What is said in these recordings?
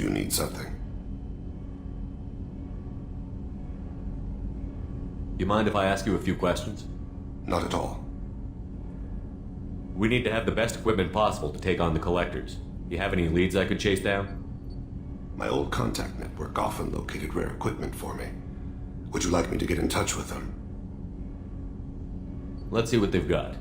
you need something? You mind if I ask you a few questions? Not at all. We need to have the best equipment possible to take on the Collectors. You have any leads I could chase down? My old contact network often located rare equipment for me. Would you like me to get in touch with them? Let's see what they've got.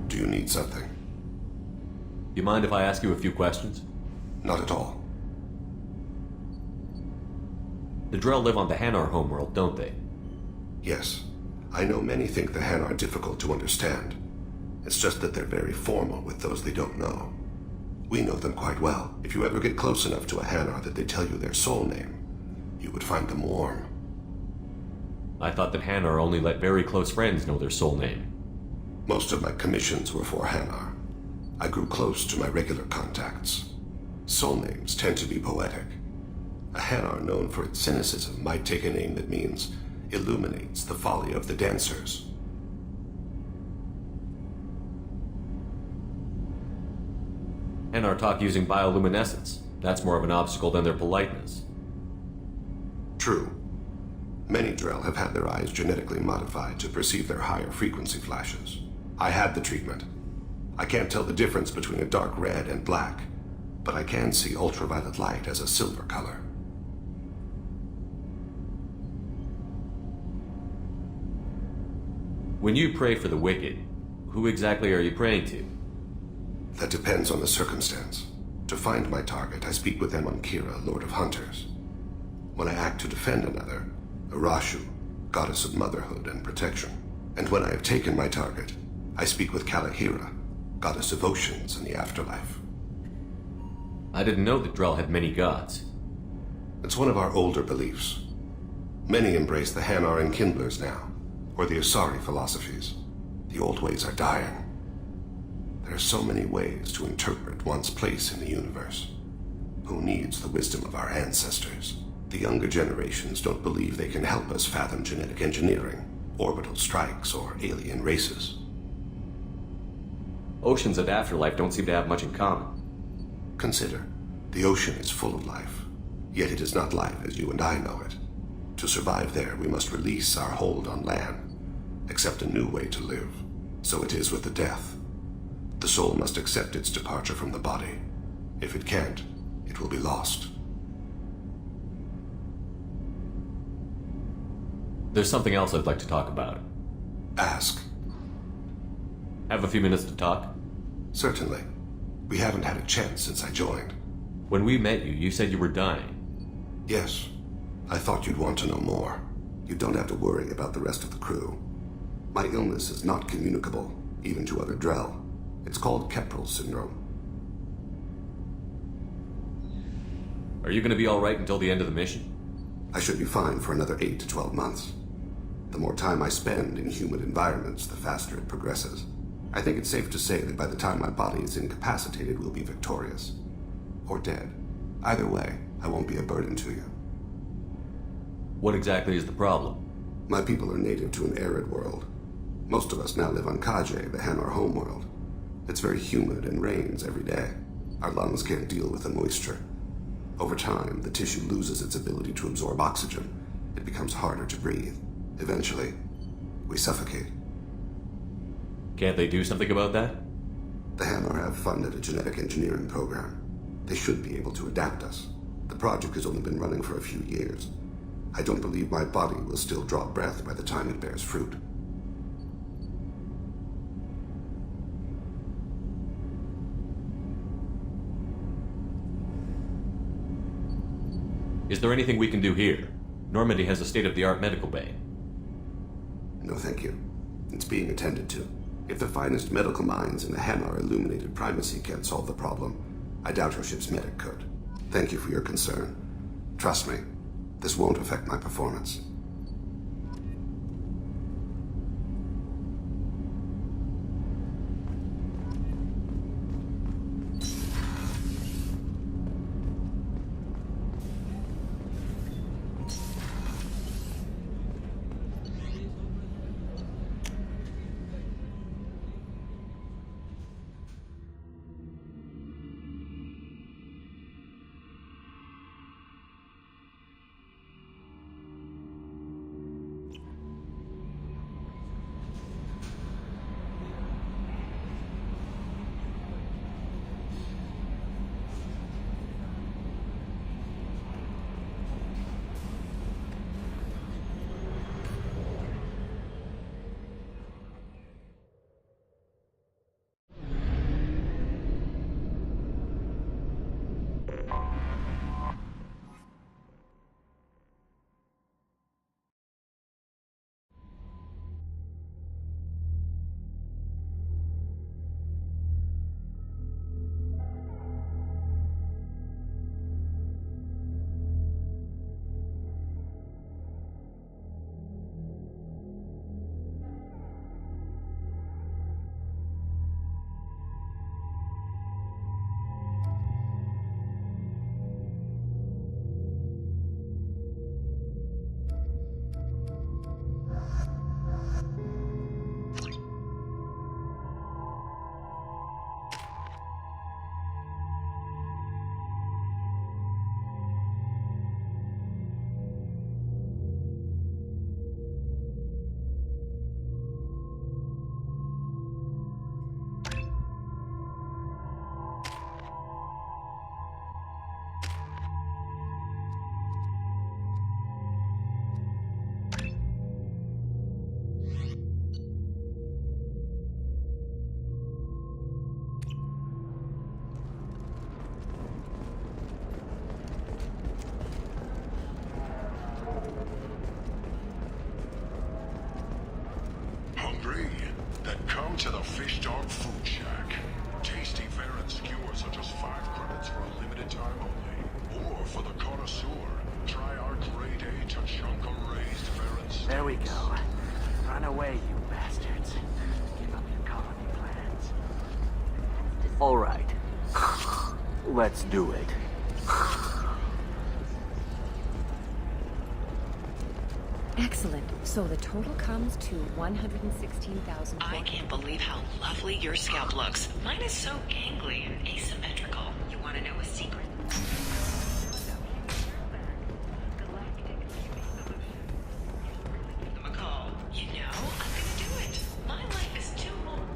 Do you need something? You mind if I ask you a few questions? Not at all. The Drell live on the Hanar homeworld, don't they? Yes. I know many think the Han are difficult to understand. It's just that they're very formal with those they don't know. We know them quite well. If you ever get close enough to a Hanar that they tell you their soul name, you would find them warm. I thought that Hanar only let very close friends know their soul name. Most of my commissions were for Hanar. I grew close to my regular contacts. Soul names tend to be poetic. A Hanar known for its cynicism might take a name that means illuminates the folly of the dancers. Hanar talk using bioluminescence. That's more of an obstacle than their politeness. True. Many Drell have had their eyes genetically modified to perceive their higher frequency flashes. I had the treatment. I can't tell the difference between a dark red and black, but I can see ultraviolet light as a silver color. When you pray for the wicked, who exactly are you praying to? That depends on the circumstance. To find my target, I speak with Amonkira, Lord of Hunters. When I act to defend another, Arashu, Goddess of Motherhood and Protection. And when I have taken my target, I speak with Kalahira, Goddess of Oceans and the Afterlife. I didn't know that Drell had many gods. It's one of our older beliefs. Many embrace the Hanar and Kindlers now, or the Asari philosophies. The old ways are dying. There are so many ways to interpret one's place in the universe. Who needs the wisdom of our ancestors? The younger generations don't believe they can help us fathom genetic engineering, orbital strikes, or alien races. Oceans and Afterlife don't seem to have much in common. Consider, the ocean is full of life, yet it is not life as you and I know it. To survive there, we must release our hold on land, accept a new way to live. So it is with the death. The soul must accept its departure from the body. If it can't, it will be lost. There's something else I'd like to talk about. Ask. Have a few minutes to talk? Certainly. We haven't had a chance since I joined. When we met you, you said you were dying. Yes. I thought you'd want to know more. You don't have to worry about the rest of the crew. My illness is not communicable, even to other Drell. It's called Keprel syndrome. Are you going to be alright until the end of the mission? I should be fine for another 8 to 12 months. The more time I spend in humid environments, the faster it progresses. I think it's safe to say that by the time my body is incapacitated, we'll be victorious. Or dead. Either way, I won't be a burden to you. What exactly is the problem? My people are native to an arid world. Most of us now live on Kaje, the Hanar homeworld. It's very humid and rains every day. Our lungs can't deal with the moisture. Over time, the tissue loses its ability to absorb oxygen. It becomes harder to breathe. Eventually, we suffocate. Can't they do something about that? The Hanar have funded a genetic engineering program. They should be able to adapt us. The project has only been running for a few years. I don't believe my body will still draw breath by the time it bears fruit. Is there anything we can do here? Normandy has a state-of-the-art medical bay. No, thank you. It's being attended to. If the finest medical minds in the Hanar illuminated primacy can't solve the problem, I doubt your ship's medic could. Thank you for your concern. Trust me, this won't affect my performance. time only. Or for the connoisseur, try our grade A Tachanka raised Farron. There we go. Run away, you bastards. Give up your colony plans. All right. Let's do it. Excellent. So the total comes to 116,000. I can't believe how lovely your scalp looks. Mine is so gangly and asymmetrical. You want to know a secret? McCall, you know, I'm gonna do it. My life is too long.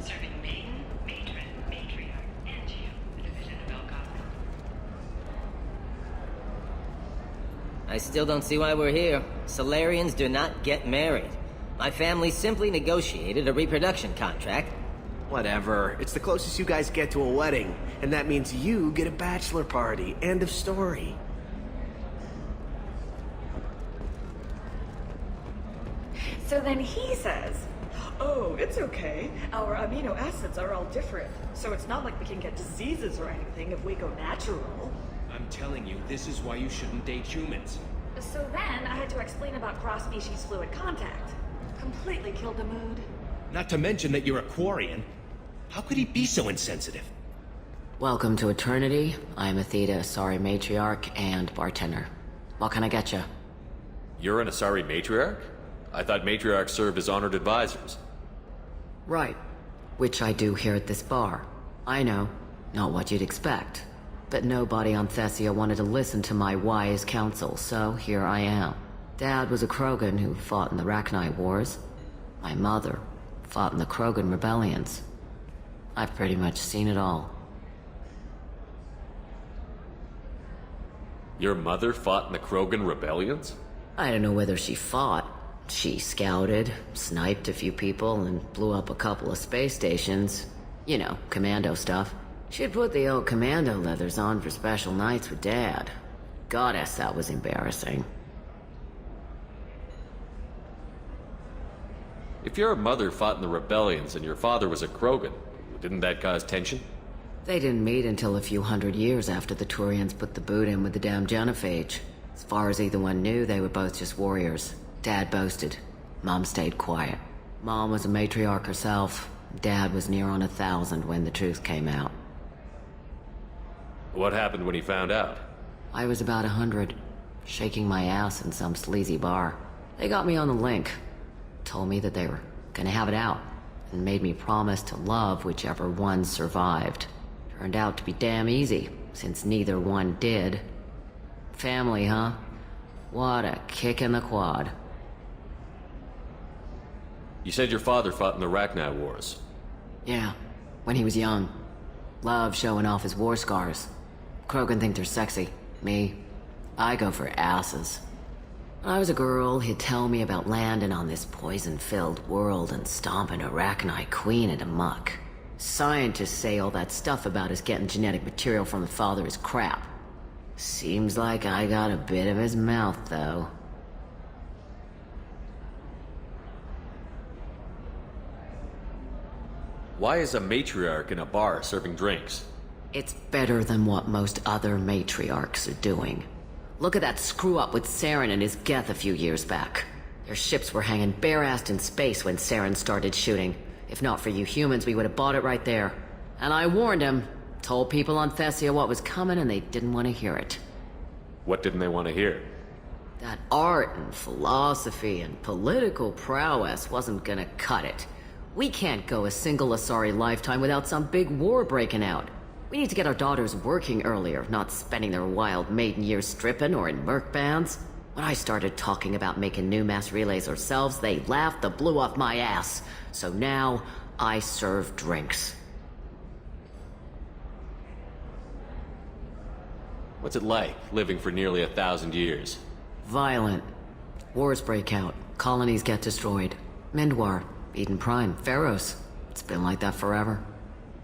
Serving maiden, matron, matriarch, and Geo, the division of El Cosmo. I still don't see why we're here. Solarians do not get married. My family simply negotiated a reproduction contract. Whatever. It's the closest you guys get to a wedding. And that means you get a bachelor party. End of story. So then he says, oh, it's okay. Our amino acids are all different. So it's not like we can get diseases or anything if we go natural. I'm telling you, this is why you shouldn't date humans. So then I had to explain about cross-species fluid contact. Completely killed the mood. Not to mention that you're a Quarian. How could he be so insensitive? Welcome to Eternity. I'm Athena, Asari matriarch and bartender. What can I get you? You're an Asari matriarch? I thought matriarchs served as honored advisors. Right. Which I do here at this bar. I know. Not what you'd expect. But nobody on Thessia wanted to listen to my wise counsel, so here I am. Dad was a Krogan who fought in the Rachni Wars. My mother fought in the Krogan rebellions. I've pretty much seen it all. Your mother fought in the Krogan rebellions? I don't know whether she fought. She scouted, sniped a few people, and blew up a couple of space stations. You know, commando stuff. She'd put the old commando leathers on for special nights with Dad. Goddess, that was embarrassing. If your mother fought in the rebellions and your father was a Krogan, didn't that cause tension? They didn't meet until a few hundred years after the Turians put the boot in with the damn Genophage. As far as either one knew, they were both just warriors. Dad boasted. Mom stayed quiet. Mom was a matriarch herself. Dad was near on 1,000 when the truth came out. What happened when he found out? I was about 100, shaking my ass in some sleazy bar. They got me on the link. Told me that they were gonna have it out, and made me promise to love whichever one survived. Turned out to be damn easy, since neither one did. Family, huh? What a kick in the quad. You said your father fought in the Rachni Wars. Yeah, when he was young. Loved showing off his war scars. Krogan think they're sexy. Me, I go for asses. When I was a girl, he'd tell me about landing on this poison-filled world and stomping a Rachni queen into muck. Scientists say all that stuff about us getting genetic material from the father is crap. Seems like I got a bit of his mouth, though. Why is a matriarch in a bar serving drinks? It's better than what most other matriarchs are doing. Look at that screw-up with Saren and his Geth a few years back. Their ships were hanging bare-assed in space when Saren started shooting. If not for you humans, we would have bought it right there. And I warned him. Told people on Thessia what was coming and they didn't want to hear it. What didn't they want to hear? That art and philosophy and political prowess wasn't gonna cut it. We can't go a single Asari lifetime without some big war breaking out. We need to get our daughters working earlier, not spending their wild maiden years stripping or in merc bands. When I started talking about making new mass relays ourselves, they laughed the blue off my ass. So now, I serve drinks. What's it like, living for nearly 1,000 years? Violent. Wars break out. Colonies get destroyed. Mindwar, Eden Prime, Pharaohs. It's been like that forever.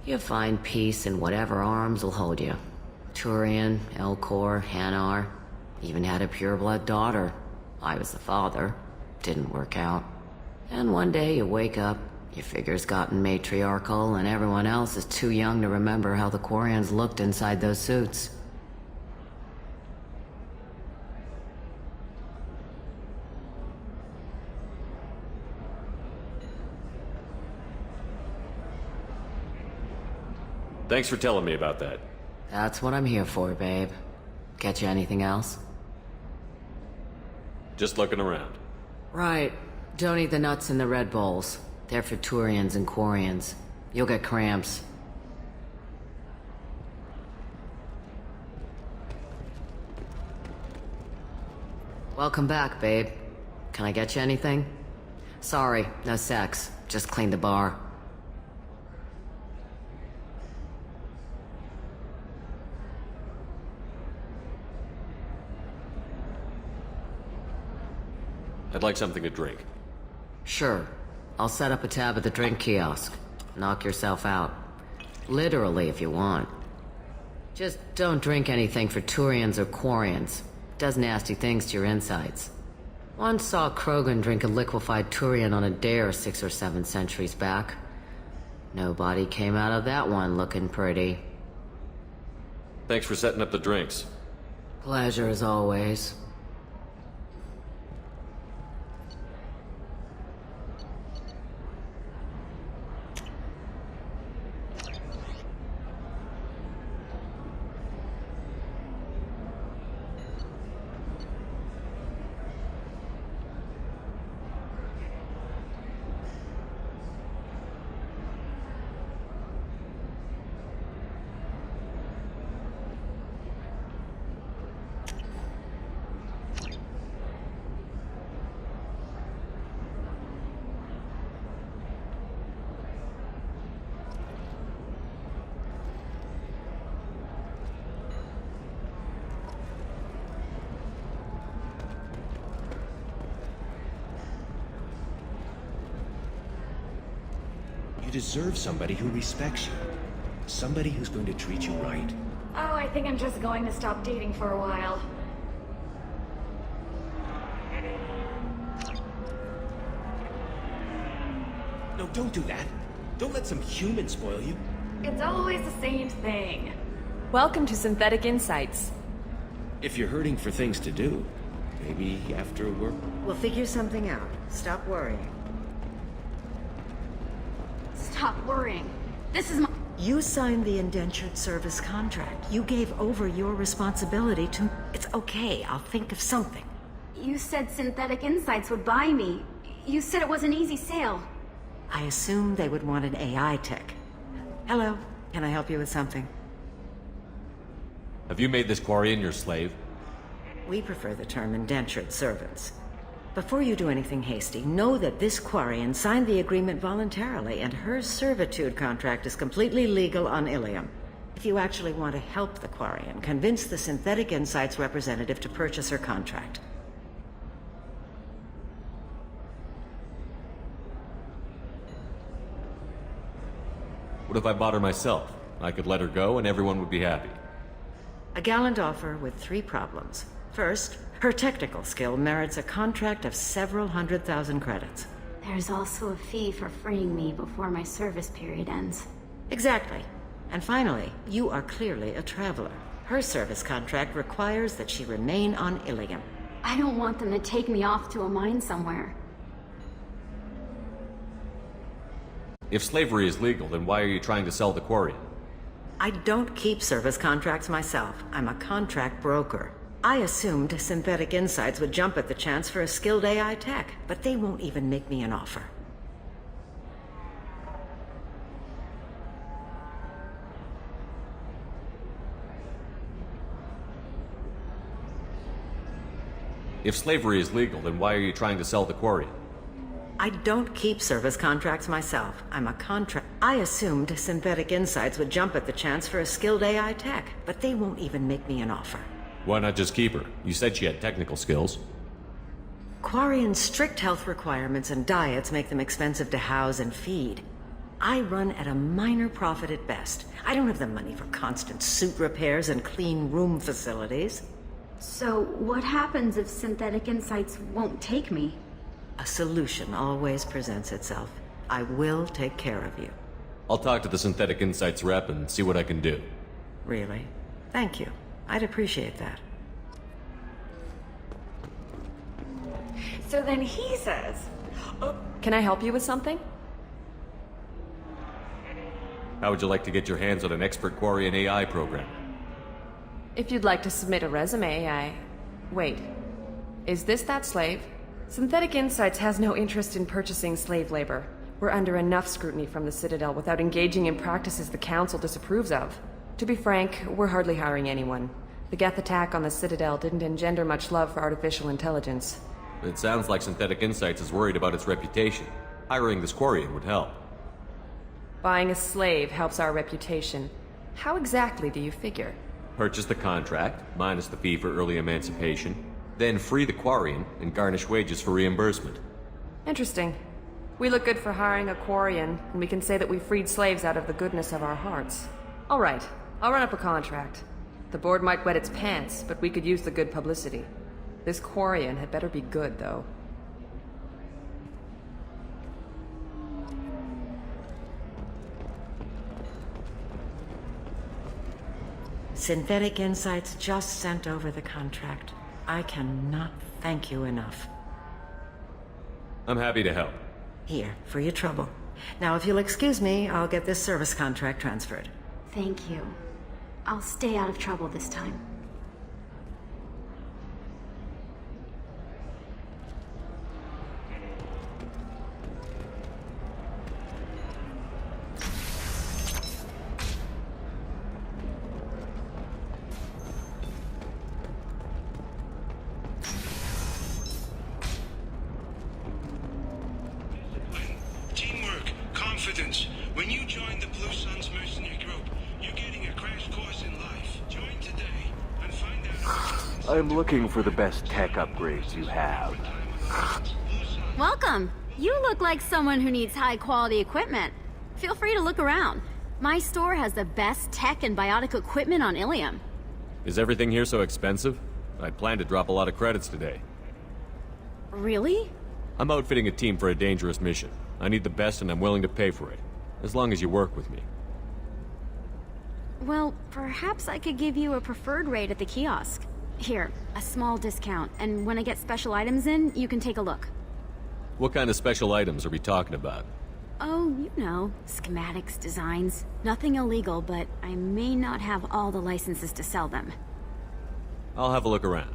You find peace in whatever arms will hold you. Turian, Elcor, Hanar. Even had a pureblood daughter. I was the father. Didn't work out. And one day you wake up, Your figure's gotten matriarchal, and everyone else is too young to remember how the Quarians looked inside those suits. Thanks for telling me about that. That's what I'm here for, babe. Get you anything else? Just looking around. Right. Don't eat the nuts in the Red Bowls. They're for Turians and Quarians. You'll get cramps. Welcome back, babe. Can I get you anything? Sorry, no sex. Just cleaned the bar. I'd like something to drink. Sure. I'll set up a tab at the drink kiosk. Knock yourself out. Literally, if you want. Just don't drink anything for Turians or Quarians. Does nasty things to your insides. Once saw Krogan drink a liquefied Turian on a dare 6 or 7 centuries back. Nobody came out of that one looking pretty. Thanks for setting up the drinks. Pleasure as always. You deserve somebody who respects you. Somebody who's going to treat you right. Oh, I think I'm just going to stop dating for a while. No, don't do that. Don't let some human spoil you. It's always the same thing. Welcome to Synthetic Insights. If you're hurting for things to do, maybe after work. We'll figure something out. Stop worrying. Stop worrying. This is my... You signed the indentured service contract. You gave over your responsibility to... It's okay, I'll think of something. You said Synthetic Insights would buy me. You said it was an easy sale. I assumed they would want an AI tech. Hello, can I help you with something? Have you made this Quarian your slave? We prefer the term indentured servants. Before you do anything hasty, know that this Quarian signed the agreement voluntarily, and her servitude contract is completely legal on Ilium. If you actually want to help the Quarian, convince the Synthetic Insights representative to purchase her contract. What if I bought her myself? I could let her go and everyone would be happy. A gallant offer with 3 problems. First, her technical skill merits a contract of several 100,000 credits. There's also a fee for freeing me before my service period ends. Exactly. And finally, you are clearly a traveler. Her service contract requires that she remain on Ilium. I don't want them to take me off to a mine somewhere. If slavery is legal, then why are you trying to sell the Quarian? I don't keep service contracts myself. I'm a contract broker. I assumed Synthetic Insights would jump at the chance for a skilled AI tech, but they won't even make me an offer. If slavery is legal, then why are you trying to sell the Quarian? I don't keep service contracts myself. I'm a contract... I assumed Synthetic Insights would jump at the chance for a skilled AI tech, but they won't even make me an offer. Why not just keep her? You said she had technical skills. Quarian's strict health requirements and diets make them expensive to house and feed. I run at a minor profit at best. I don't have the money for constant suit repairs and clean room facilities. So, what happens if Synthetic Insights won't take me? A solution always presents itself. I will take care of you. I'll talk to the Synthetic Insights rep and see what I can do. Really? Thank you. I'd appreciate that. So then he says, oh, Can I help you with something? How would you like to get your hands on an expert Quarian AI program? If you'd like to submit a resume, Wait. Is this that slave? Synthetic Insights has no interest in purchasing slave labor. We're under enough scrutiny from the Citadel without engaging in practices the Council disapproves of. To be frank, we're hardly hiring anyone. The Geth attack on the Citadel didn't engender much love for artificial intelligence. It sounds like Synthetic Insights is worried about its reputation. Hiring this Quarian would help. Buying a slave helps our reputation. How exactly do you figure? Purchase the contract, minus the fee for early emancipation, then free the Quarian and garnish wages for reimbursement. Interesting. We look good for hiring a Quarian, and we can say that we freed slaves out of the goodness of our hearts. All right, I'll run up a contract. The board might wet its pants, but we could use the good publicity. This Quarian had better be good, though. Synthetic Insights just sent over the contract. I cannot thank you enough. I'm happy to help. Here, for your trouble. Now, if you'll excuse me, I'll get this service contract transferred. Thank you. I'll stay out of trouble this time. Teamwork, confidence. When you join the Blue Suns mercenary group, you're getting a crash course in life. Join today and find out. I'm looking for the best tech upgrades you have. Welcome. You look like someone who needs high-quality equipment. Feel free to look around. My store has the best tech and biotic equipment on Ilium. Is everything here so expensive? I'd planned to drop a lot of credits today. Really? I'm outfitting a team for a dangerous mission. I need the best and I'm willing to pay for it. As long as you work with me. Well, perhaps I could give you a preferred rate at the kiosk. Here, a small discount, and when I get special items in, you can take a look. What kind of special items are we talking about? Oh, you know, schematics, designs. Nothing illegal, but I may not have all the licenses to sell them. I'll have a look around.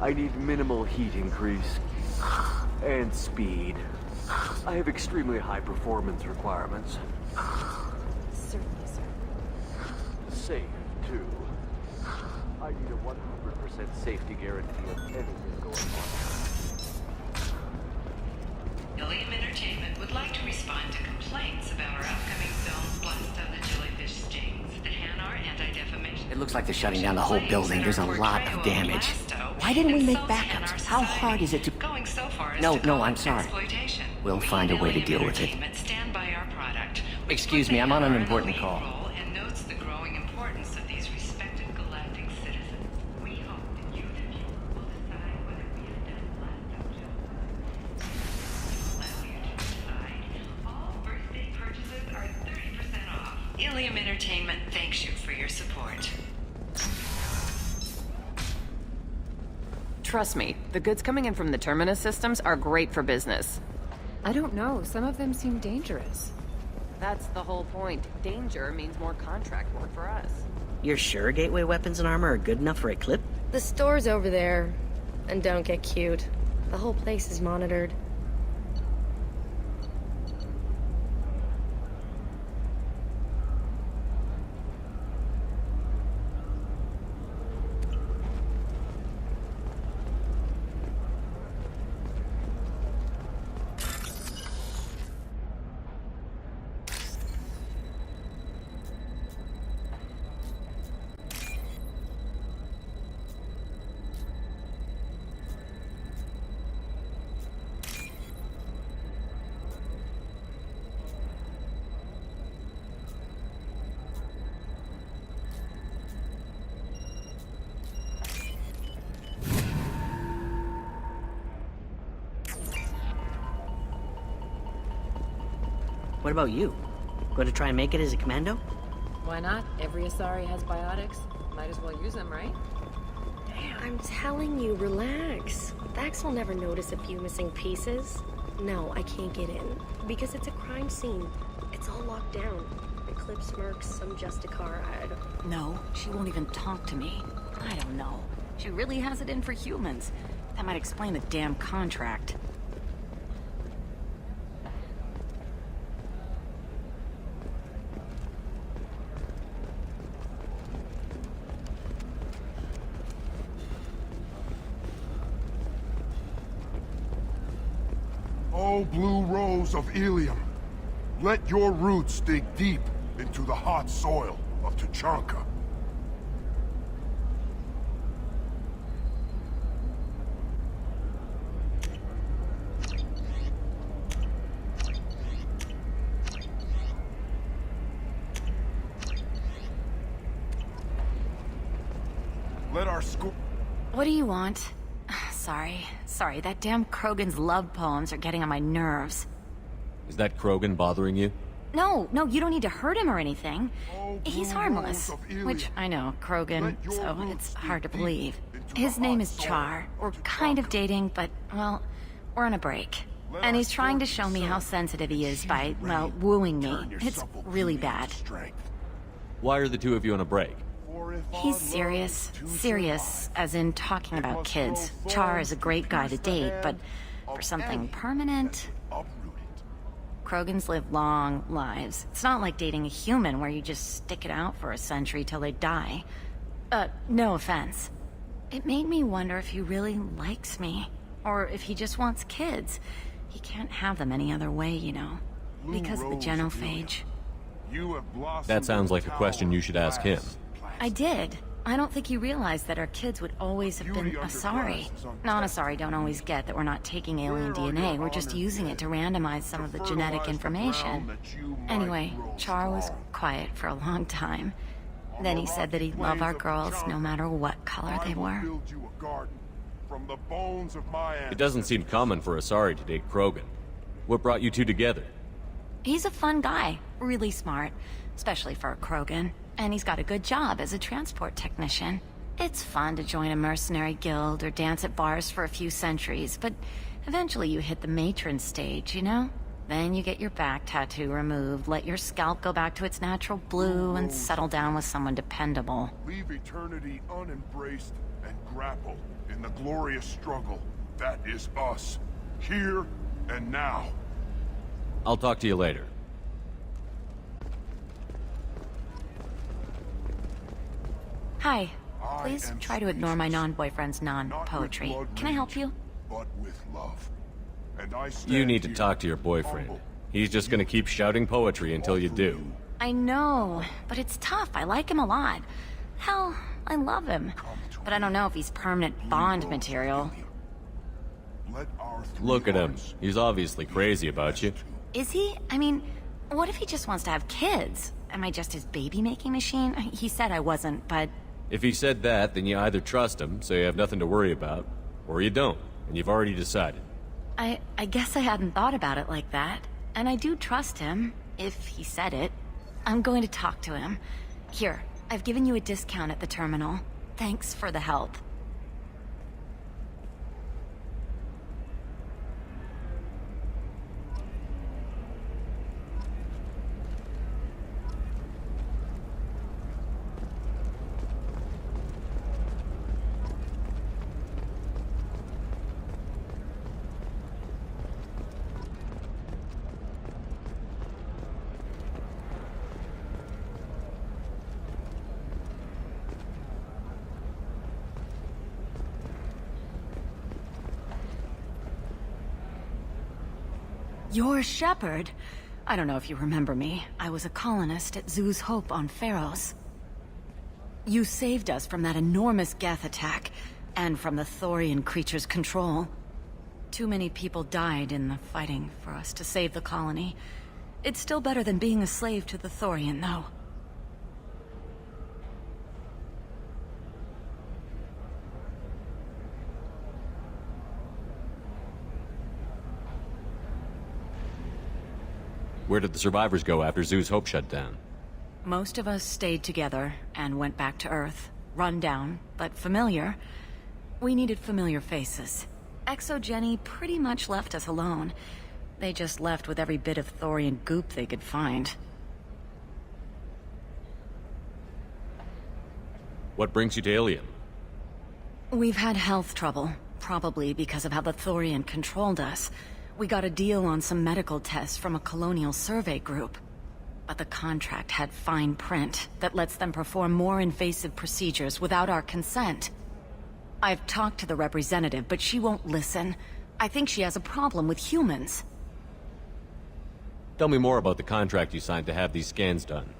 I need minimal heat increase. And speed. I have extremely high performance requirements. Certainly, sir. Safe, too. I need a 100% safety guarantee of anything going on. Ilium Entertainment would like to respond to complaints about our upcoming film Blast of the Jellyfish Stings, the Hanar Anti-Defamation. It looks like they're shutting down the whole building. There's a lot of damage. Why didn't we make backups? How hard is it to... Going so far as No, to no, call I'm it sorry. exploitation. We'll find a way to Ilium deal with it. Entertainment stand by our product, which Excuse puts me, the I'm on an Hanar in a important lead call. role and notes the growing importance of these respected galactic citizens. We hope that you, the viewer, will decide whether we have done Blast of justice. To allow you to decide, all birthday purchases are 30% off. Ilium Entertainment thanks you for your support. Trust me, the goods coming in from the Terminus systems are great for business. I don't know, some of them seem dangerous. That's the whole point. Danger means more contract work for us. You're sure gateway weapons and armor are good enough for a clip? The store's over there. And don't get cute. The whole place is monitored. What about you? Going to try and make it as a commando? Why not? Every Asari has biotics. Might as well use them, right? I'm telling you, relax. Vax will never notice a few missing pieces. No, I can't get in. Because it's a crime scene. It's all locked down. Eclipse Mercs, some Justicar, I don't... No, she won't even talk to me. I don't know. She really has it in for humans. That might explain the damn contract. O blue rose of Ilium, let your roots dig deep into the hot soil of Tuchanka. Let our school... What do you want? Sorry, that damn Krogan's love poems are getting on my nerves. Is that Krogan bothering you? No, you don't need to hurt him or anything. He's harmless. Which, I know, Krogan, so it's hard to believe. His name is Char. We're kind of dating, but, well, we're on a break. And he's trying to show me how sensitive he is by, well, wooing me. It's really bad. Why are the two of you on a break? He's serious. Serious, as in talking about kids. Char is a great guy to date, but for something permanent... Krogans live long lives. It's not like dating a human where you just stick it out for a century till they die. No offense. It made me wonder if he really likes me. Or if he just wants kids. He can't have them any other way, you know. Because of the genophage. That sounds like a question you should ask him. I did. I don't think he realized that our kids would always have been Asari. Non-Asari don't always get that we're not taking alien DNA, we're just using it to randomize some of the genetic information. Anyway, Char was quiet for a long time. Then he said that he'd love our girls no matter what color they were. It doesn't seem common for Asari to date Krogan. What brought you two together? He's a fun guy, really smart, especially for a Krogan. And he's got a good job as a transport technician. It's fun to join a mercenary guild or dance at bars for a few centuries, but eventually you hit the matron stage, you know? Then you get your back tattoo removed, let your scalp go back to its natural blue, and settle down with someone dependable. Leave eternity unembraced and grapple in the glorious struggle that is us, here and now. I'll talk to you later. Hi. Please try to ignore my non-boyfriend's non-poetry. Can I help you? But with love. And I You need to talk to your boyfriend. He's just gonna keep shouting poetry until you do. I know, but it's tough. I like him a lot. Hell, I love him. But I don't know if he's permanent Bond material. Look at him. He's obviously crazy about you. Is he? I mean, what if he just wants to have kids? Am I just his baby-making machine? He said I wasn't, but... If he said that, then you either trust him, so you have nothing to worry about, or you don't, and you've already decided. I guess I hadn't thought about it like that. And I do trust him, if he said it. I'm going to talk to him. Here, I've given you a discount at the terminal. Thanks for the help. You're Shepard. I don't know if you remember me. I was a colonist at Zoo's Hope on Pharos. You saved us from that enormous Geth attack, and from the Thorian creature's control. Too many people died in the fighting for us to save the colony. It's still better than being a slave to the Thorian, though. Where did the survivors go after Zoo's Hope shut down? Most of us stayed together and went back to Earth. Run down, but familiar. We needed familiar faces. ExoGeni pretty much left us alone. They just left with every bit of Thorian goop they could find. What brings you to Ilium? We've had health trouble, probably because of how the Thorian controlled us. We got a deal on some medical tests from a colonial survey group. But the contract had fine print that lets them perform more invasive procedures without our consent. I've talked to the representative, but she won't listen. I think she has a problem with humans. Tell me more about the contract you signed to have these scans done.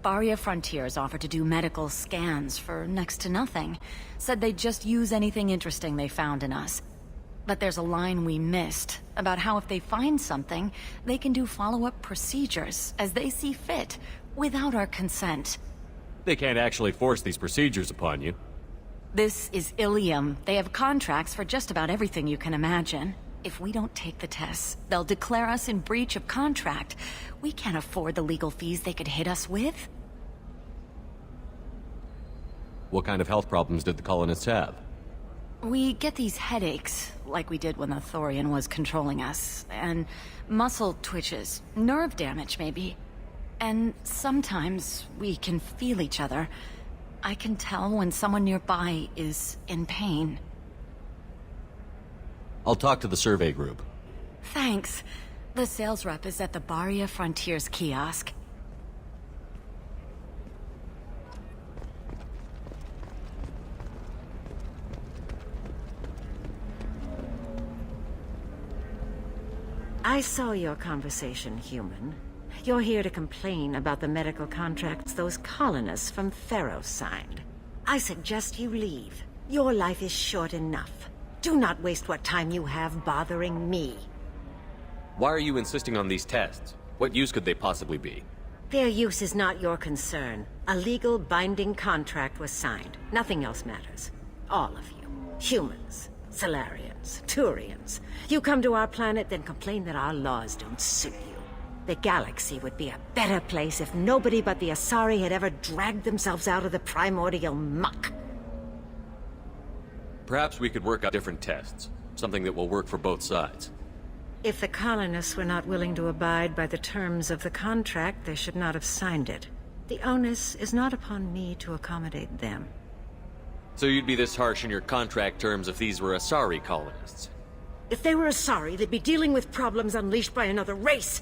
Barria Frontiers offered to do medical scans for next to nothing. Said they'd just use anything interesting they found in us. But there's a line we missed about how if they find something, they can do follow-up procedures as they see fit, without our consent. They can't actually force these procedures upon you. This is Ilium. They have contracts for just about everything you can imagine. If we don't take the tests, they'll declare us in breach of contract. We can't afford the legal fees they could hit us with. What kind of health problems did the colonists have? We get these headaches, like we did when the Thorian was controlling us, and muscle twitches, nerve damage maybe. And sometimes we can feel each other. I can tell when someone nearby is in pain. I'll talk to the survey group. Thanks. The sales rep is at the Barria Frontiers kiosk. I saw your conversation, human. You're here to complain about the medical contracts those colonists from Theros signed. I suggest you leave. Your life is short enough. Do not waste what time you have bothering me. Why are you insisting on these tests? What use could they possibly be? Their use is not your concern. A legal binding contract was signed. Nothing else matters. All of you. Humans. Solarians. Turians. You come to our planet, then complain that our laws don't suit you. The galaxy would be a better place if nobody but the Asari had ever dragged themselves out of the primordial muck. Perhaps we could work out different tests. Something that will work for both sides. If the colonists were not willing to abide by the terms of the contract, they should not have signed it. The onus is not upon me to accommodate them. So you'd be this harsh in your contract terms if these were Asari colonists? If they were Asari, they'd be dealing with problems unleashed by another race.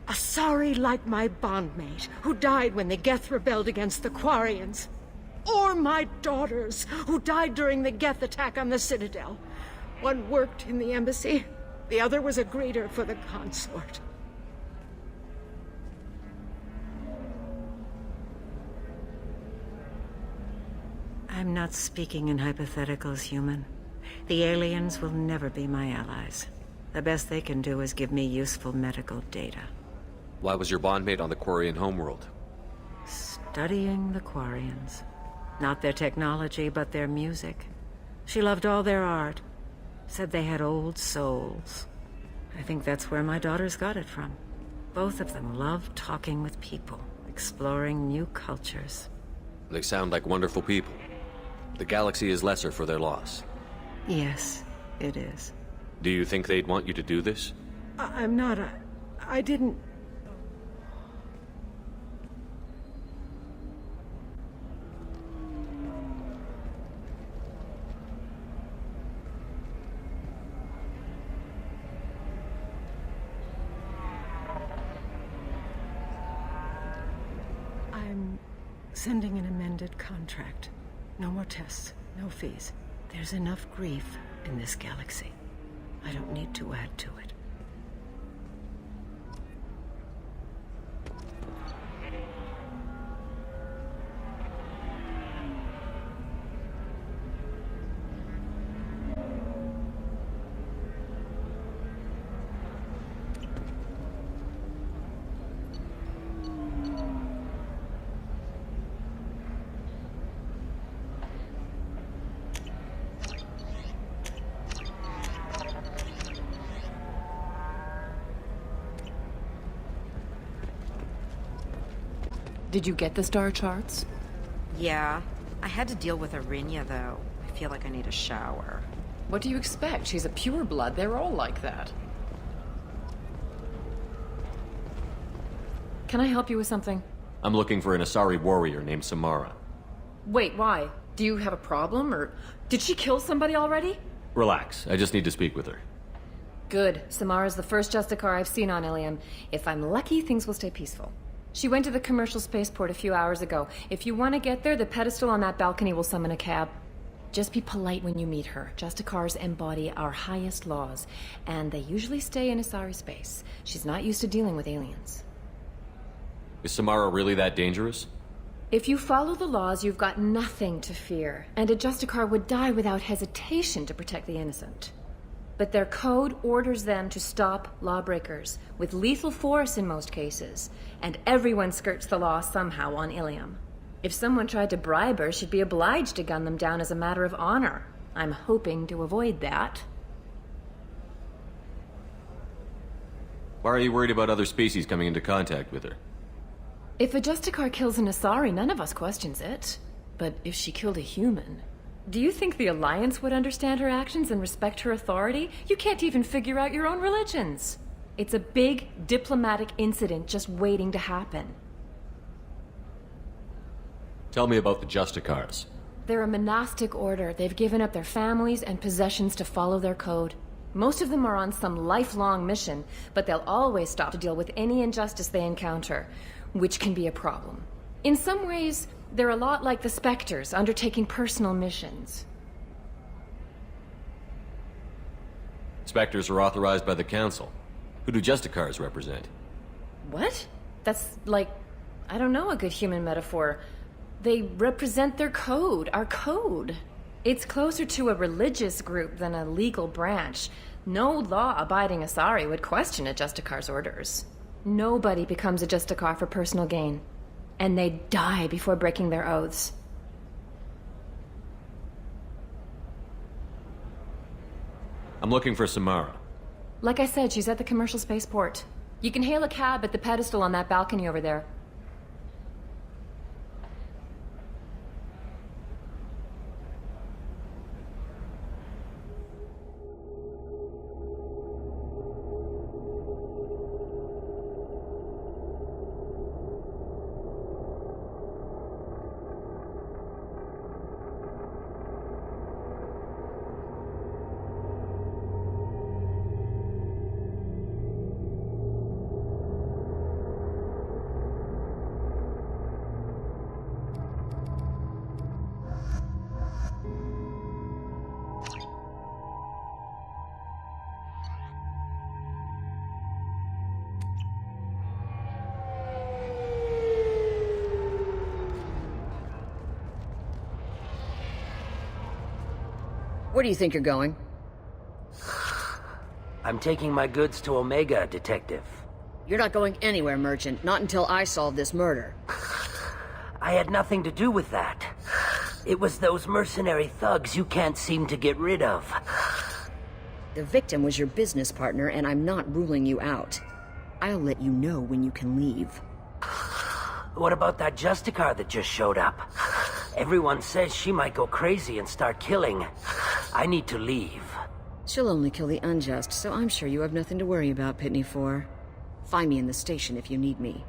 Asari like my bondmate, who died when the Geth rebelled against the Quarians. Or my daughters, who died during the Geth attack on the Citadel. One worked in the embassy, the other was a greeter for the consort. I'm not speaking in hypotheticals, human. The aliens will never be my allies. The best they can do is give me useful medical data. Why was your bondmate on the Quarian homeworld? Studying the Quarians. Not their technology, but their music. She loved all their art. Said they had old souls. I think that's where my daughters got it from. Both of them love talking with people, exploring new cultures. They sound like wonderful people. The galaxy is lesser for their loss. Yes, it is. Do you think they'd want you to do this? I'm not. I didn't. I'm sending an amended contract. No more tests, no fees. There's enough grief in this galaxy. I don't need to add to it. Did you get the star charts? Yeah. I had to deal with Arinya, though. I feel like I need a shower. What do you expect? She's a pureblood. They're all like that. Can I help you with something? I'm looking for an Asari warrior named Samara. Wait, why? Do you have a problem, or did she kill somebody already? Relax, I just need to speak with her. Good. Samara's the first Justicar I've seen on Ilium. If I'm lucky, things will stay peaceful. She went to the commercial spaceport a few hours ago. If you want to get there, the pedestal on that balcony will summon a cab. Just be polite when you meet her. Justicars embody our highest laws, and they usually stay in Asari space. She's not used to dealing with aliens. Is Samara really that dangerous? If you follow the laws, you've got nothing to fear, and a Justicar would die without hesitation to protect the innocent. But their code orders them to stop lawbreakers, with lethal force in most cases, and everyone skirts the law somehow on Ilium. If someone tried to bribe her, she'd be obliged to gun them down as a matter of honor. I'm hoping to avoid that. Why are you worried about other species coming into contact with her? If a Justicar kills an Asari, none of us questions it. But if she killed a human... Do you think the Alliance would understand her actions and respect her authority? You can't even figure out your own religions. It's a big diplomatic incident just waiting to happen. Tell me about the Justicars. They're a monastic order. They've given up their families and possessions to follow their code. Most of them are on some lifelong mission, but they'll always stop to deal with any injustice they encounter, which can be a problem. In some ways, they're a lot like the Spectres, undertaking personal missions. Spectres are authorized by the Council. Who do Justicars represent? What? That's like, I don't know, a good human metaphor. They represent their code, our code. It's closer to a religious group than a legal branch. No law-abiding Asari would question a Justicar's orders. Nobody becomes a Justicar for personal gain. And they die before breaking their oaths. I'm looking for Samara. Like I said, she's at the commercial spaceport. You can hail a cab at the pedestal on that balcony over there. Where do you think you're going? I'm taking my goods to Omega, Detective. You're not going anywhere, Merchant. Not until I solve this murder. I had nothing to do with that. It was those mercenary thugs you can't seem to get rid of. The victim was your business partner, and I'm not ruling you out. I'll let you know when you can leave. What about that Justicar that just showed up? Everyone says she might go crazy and start killing. I need to leave. She'll only kill the unjust, so I'm sure you have nothing to worry about, Pitney 4. Find me in the station if you need me.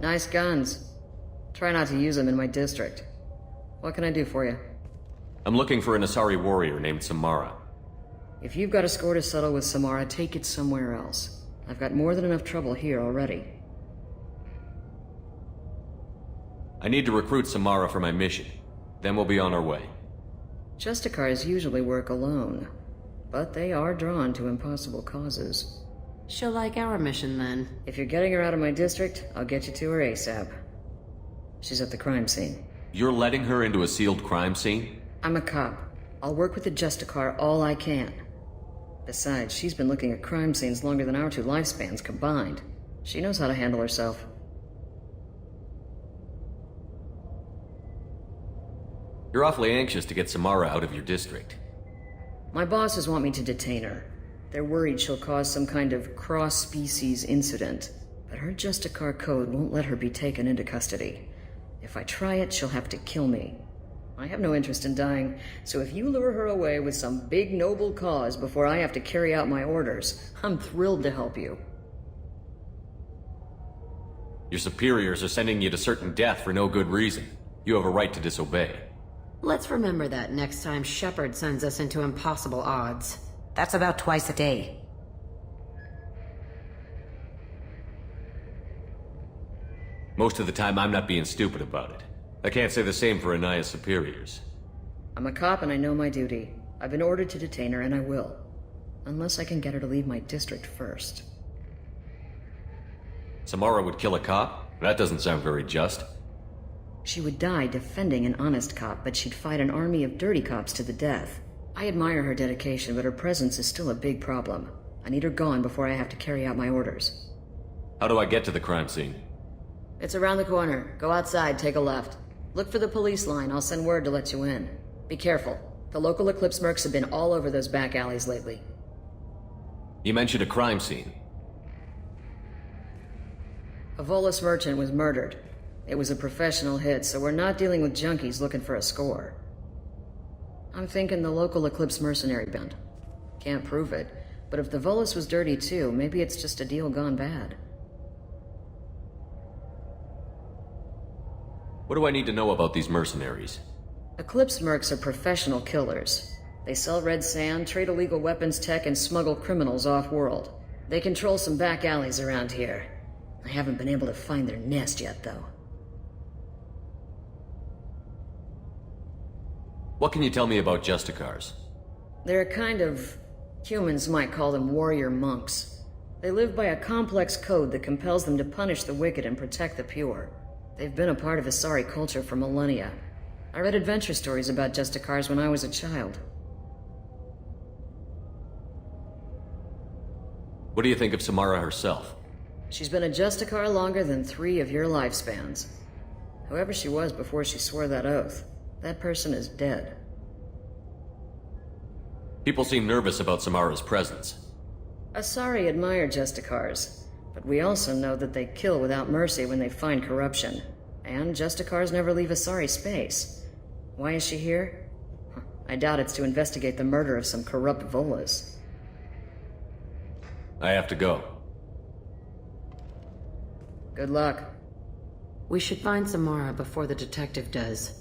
Nice guns. Try not to use them in my district. What can I do for you? I'm looking for an Asari warrior named Samara. If you've got a score to settle with Samara, take it somewhere else. I've got more than enough trouble here already. I need to recruit Samara for my mission. Then we'll be on our way. Justicars usually work alone, but they are drawn to impossible causes. She'll like our mission, then. If you're getting her out of my district, I'll get you to her ASAP. She's at the crime scene. You're letting her into a sealed crime scene? I'm a cop. I'll work with the Justicar all I can. Besides, she's been looking at crime scenes longer than our 2 lifespans combined. She knows how to handle herself. You're awfully anxious to get Samara out of your district. My bosses want me to detain her. They're worried she'll cause some kind of cross-species incident, but her Justicar code won't let her be taken into custody. If I try it, she'll have to kill me. I have no interest in dying, so if you lure her away with some big noble cause before I have to carry out my orders, I'm thrilled to help you. Your superiors are sending you to certain death for no good reason. You have a right to disobey. Let's remember that next time Shepard sends us into impossible odds. That's about twice a day. Most of the time, I'm not being stupid about it. I can't say the same for Anaya's superiors. I'm a cop and I know my duty. I've been ordered to detain her and I will. Unless I can get her to leave my district first. Samara would kill a cop? That doesn't sound very just. She would die defending an honest cop, but she'd fight an army of dirty cops to the death. I admire her dedication, but her presence is still a big problem. I need her gone before I have to carry out my orders. How do I get to the crime scene? It's around the corner. Go outside, take a left. Look for the police line. I'll send word to let you in. Be careful. The local Eclipse mercs have been all over those back alleys lately. You mentioned a crime scene. A Volus merchant was murdered. It was a professional hit, so we're not dealing with junkies looking for a score. I'm thinking the local Eclipse mercenary band. Can't prove it, but if the Volus was dirty too, maybe it's just a deal gone bad. What do I need to know about these mercenaries? Eclipse mercs are professional killers. They sell red sand, trade illegal weapons tech, and smuggle criminals off-world. They control some back alleys around here. I haven't been able to find their nest yet, though. What can you tell me about Justicars? They're a kind of... humans might call them warrior monks. They live by a complex code that compels them to punish the wicked and protect the pure. They've been a part of Asari culture for millennia. I read adventure stories about Justicars when I was a child. What do you think of Samara herself? She's been a Justicar longer than 3 of your lifespans. Whoever she was before she swore that oath, that person is dead. People seem nervous about Samara's presence. Asari admire Justicars, but we also know that they kill without mercy when they find corruption. And Justicars never leave Asari space. Why is she here? I doubt it's to investigate the murder of some corrupt Volus. I have to go. Good luck. We should find Samara before the detective does.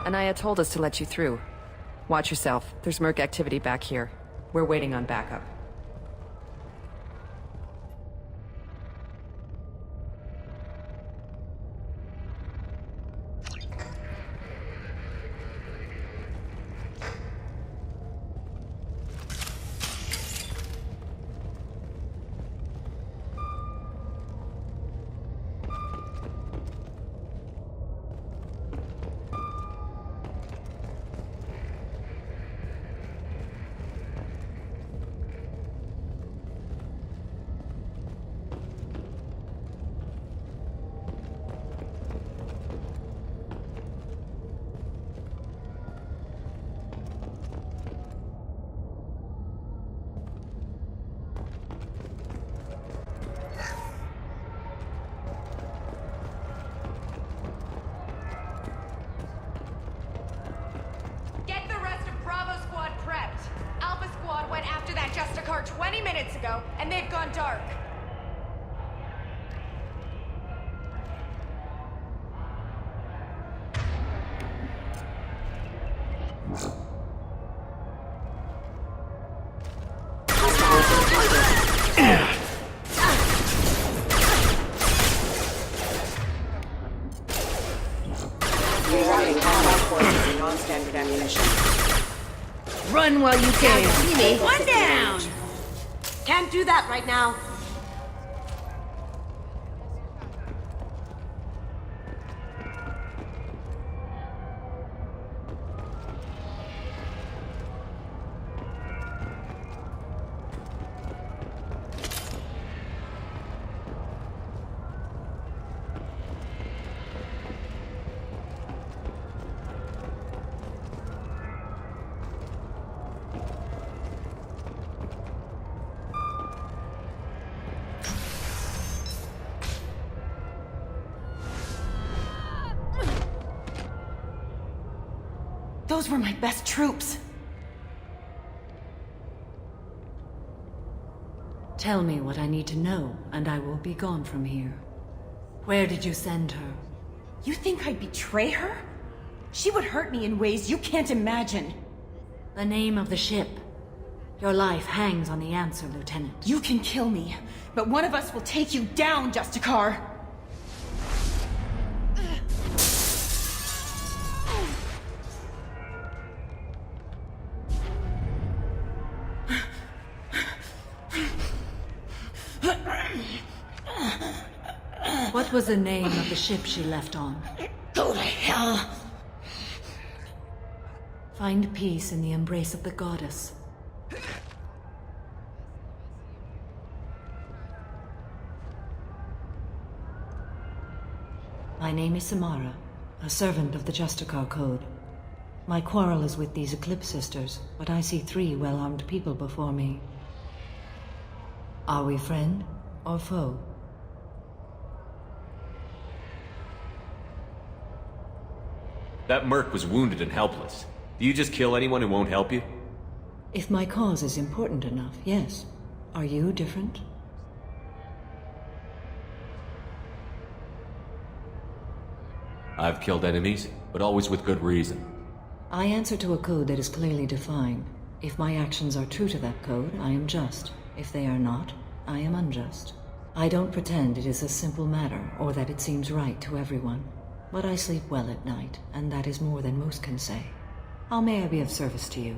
Anaya told us to let you through. Watch yourself. There's merc activity back here. We're waiting on backup. Get the rest of Bravo Squad prepped. Alpha Squad went after that Justicar 20 minutes ago, and they've gone dark. Run while you can. One down! Can't do that right now. Those were my best troops. Tell me what I need to know, and I will be gone from here. Where did you send her? You think I'd betray her? She would hurt me in ways you can't imagine. The name of the ship. Your life hangs on the answer, Lieutenant. You can kill me, but one of us will take you down, Justicar. What was the name of the ship she left on? Go to hell! Find peace in the embrace of the goddess. My name is Samara, a servant of the Justicar Code. My quarrel is with these Eclipse Sisters, but I see 3 well-armed people before me. Are we friend or foe? That merc was wounded and helpless. Do you just kill anyone who won't help you? If my cause is important enough, yes. Are you different? I've killed enemies, but always with good reason. I answer to a code that is clearly defined. If my actions are true to that code, I am just. If they are not, I am unjust. I don't pretend it is a simple matter, or that it seems right to everyone. But I sleep well at night, and that is more than most can say. How may I be of service to you?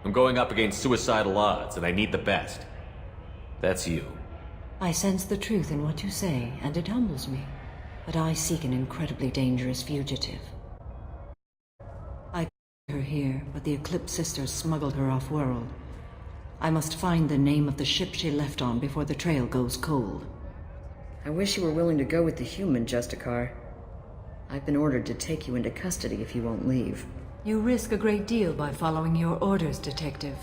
I'm going up against suicidal odds, and I need the best. That's you. I sense the truth in what you say, and it humbles me. But I seek an incredibly dangerous fugitive. I her here, but the Eclipse Sisters smuggled her off-world. I must find the name of the ship she left on before the trail goes cold. I wish you were willing to go with the human, Justicar. I've been ordered to take you into custody if you won't leave. You risk a great deal by following your orders, Detective.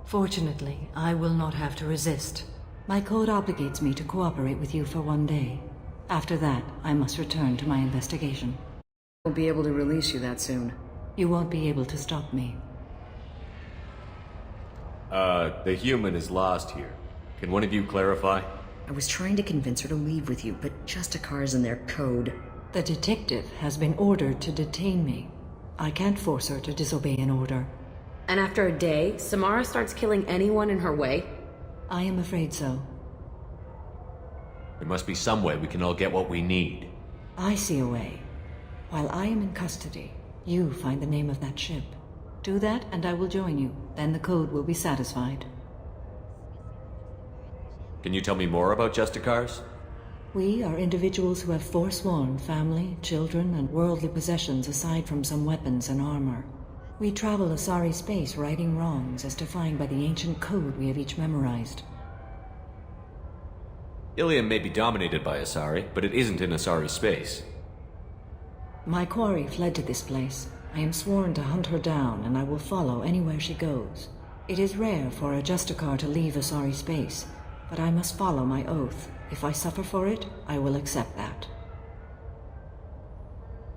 Fortunately, I will not have to resist. My code obligates me to cooperate with you for 1 day. After that, I must return to my investigation. I won't be able to release you that soon. You won't be able to stop me. The human is lost here. Can one of you clarify? I was trying to convince her to leave with you, but Justicar's in their code. The detective has been ordered to detain me. I can't force her to disobey an order. And after a day, Samara starts killing anyone in her way? I am afraid so. There must be some way we can all get what we need. I see a way. While I am in custody, you find the name of that ship. Do that and I will join you. Then the code will be satisfied. Can you tell me more about Justicars? We are individuals who have forsworn family, children, and worldly possessions aside from some weapons and armor. We travel Asari space righting wrongs as defined by the ancient code we have each memorized. Ilium may be dominated by Asari, but it isn't in Asari space. My quarry fled to this place. I am sworn to hunt her down, and I will follow anywhere she goes. It is rare for a Justicar to leave Asari space, but I must follow my oath. If I suffer for it, I will accept that.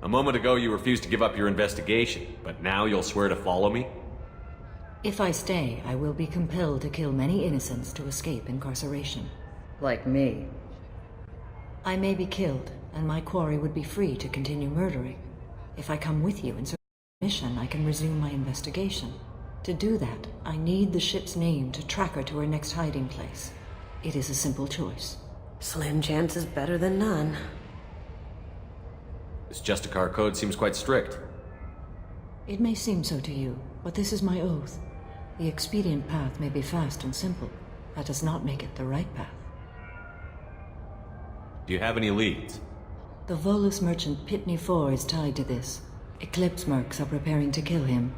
A moment ago you refused to give up your investigation, but now you'll swear to follow me? If I stay, I will be compelled to kill many innocents to escape incarceration. Like me. I may be killed, and my quarry would be free to continue murdering. If I come with you in search of a mission, I can resume my investigation. To do that, I need the ship's name to track her to her next hiding place. It is a simple choice. Slim chance is better than none. This Justicar code seems quite strict. It may seem so to you, but this is my oath. The expedient path may be fast and simple. That does not make it the right path. Do you have any leads? The Volus merchant Pitney 4 is tied to this. Eclipse mercs are preparing to kill him.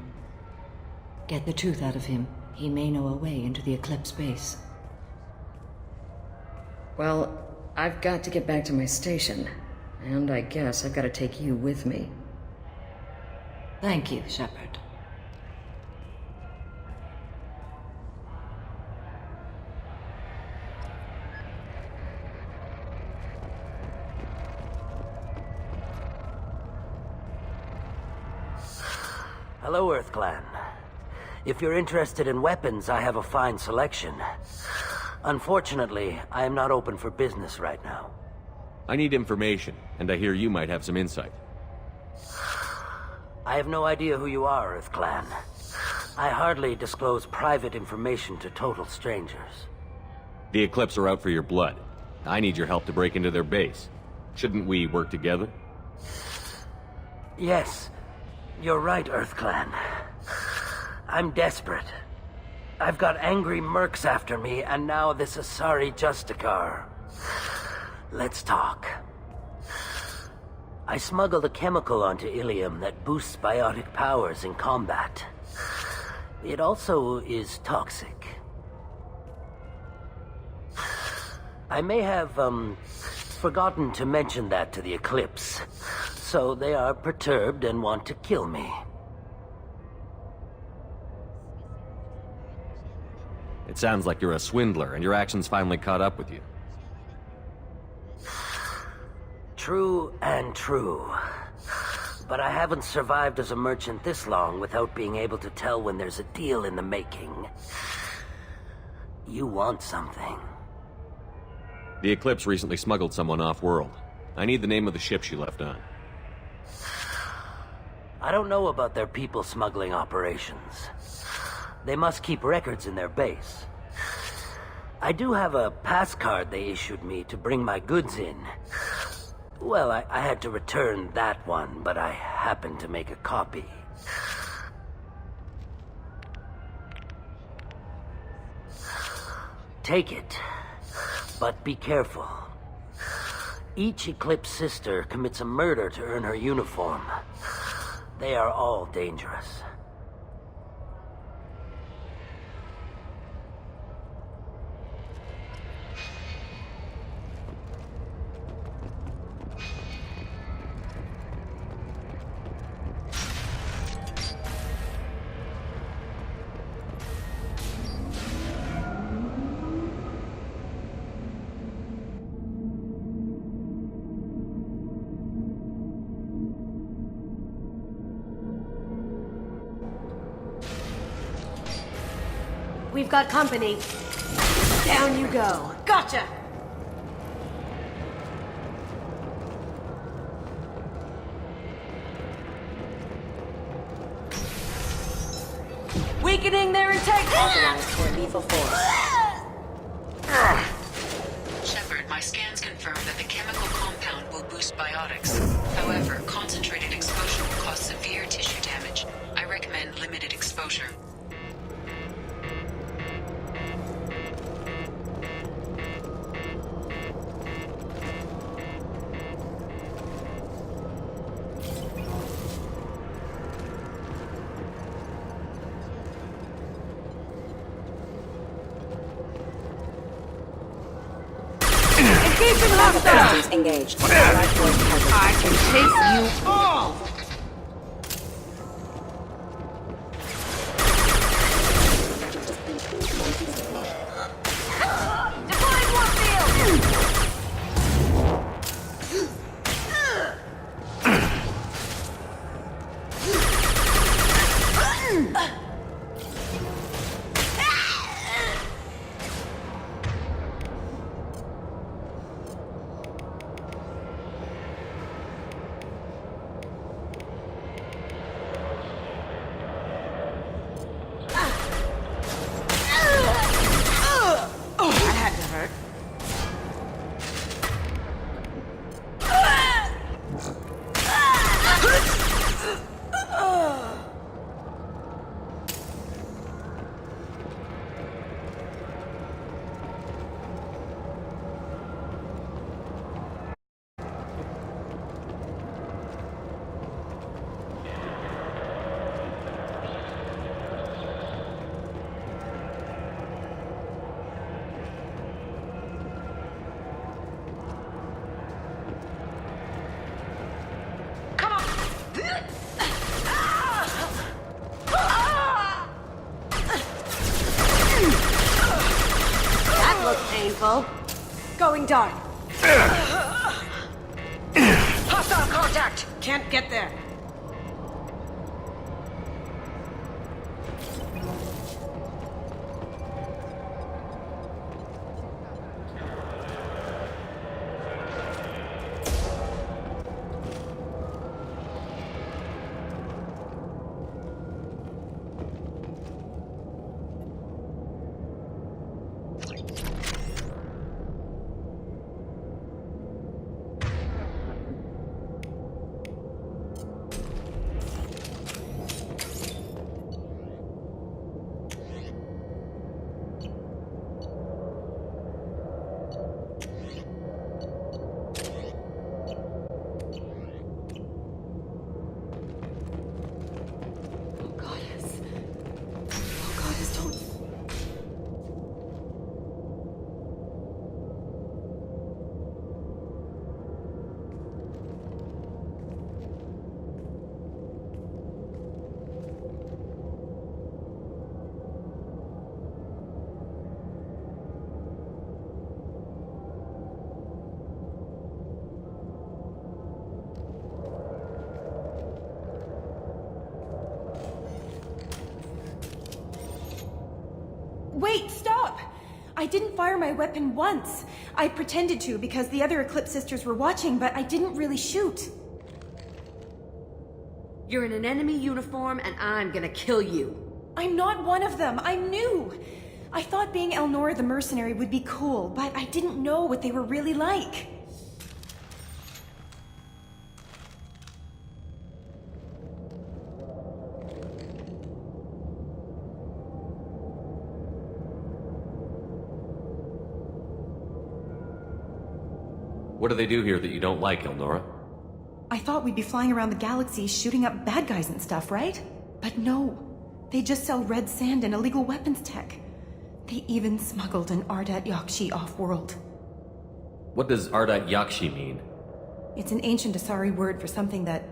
Get the truth out of him. He may know a way into the Eclipse base. Well, I've got to get back to my station. And I guess I've got to take you with me. Thank you, Shepard. Hello, Earth Clan. If you're interested in weapons, I have a fine selection. Unfortunately, I am not open for business right now. I need information, and I hear you might have some insight. I have no idea who you are, Earth Clan. I hardly disclose private information to total strangers. The Eclipse are out for your blood. I need your help to break into their base. Shouldn't we work together? Yes, you're right, Earth Clan. I'm desperate. I've got angry mercs after me, and now this Asari Justicar. Let's talk. I smuggled a chemical onto Ilium that boosts biotic powers in combat. It also is toxic. I may have, forgotten to mention that to the Eclipse, so they are perturbed and want to kill me. It sounds like you're a swindler, and your actions finally caught up with you. True and true. But I haven't survived as a merchant this long without being able to tell when there's a deal in the making. You want something. The Eclipse recently smuggled someone off-world. I need the name of the ship she left on. I don't know about their people smuggling operations. They must keep records in their base. I do have a pass card they issued me to bring my goods in. Well, I had to return that one, but I happened to make a copy. Take it, but be careful. Each Eclipse sister commits a murder to earn her uniform. They are all dangerous. We've got company. Down you go. Gotcha! Weakening their integrity! Authorized for lethal force. Shepard, my scans confirm that the chemical compound will boost biotics. However, concentrated exposure will cause severe tissue damage. I recommend limited exposure. Engaging hostiles! Engaged. I can chase you all! Deploying Warfield! Full. Going dark. Hostile contact! Can't get there. Wait, stop! I didn't fire my weapon once. I pretended to because the other Eclipse sisters were watching, but I didn't really shoot. You're in an enemy uniform and I'm gonna kill you. I'm not one of them. I'm new. I thought being Elnora the mercenary would be cool, but I didn't know what they were really like. What do they do here that you don't like, Elnora? I thought we'd be flying around the galaxy shooting up bad guys and stuff, right? But no. They just sell red sand and illegal weapons tech. They even smuggled an Ardat Yakshi off-world. What does Ardat Yakshi mean? It's an ancient Asari word for something that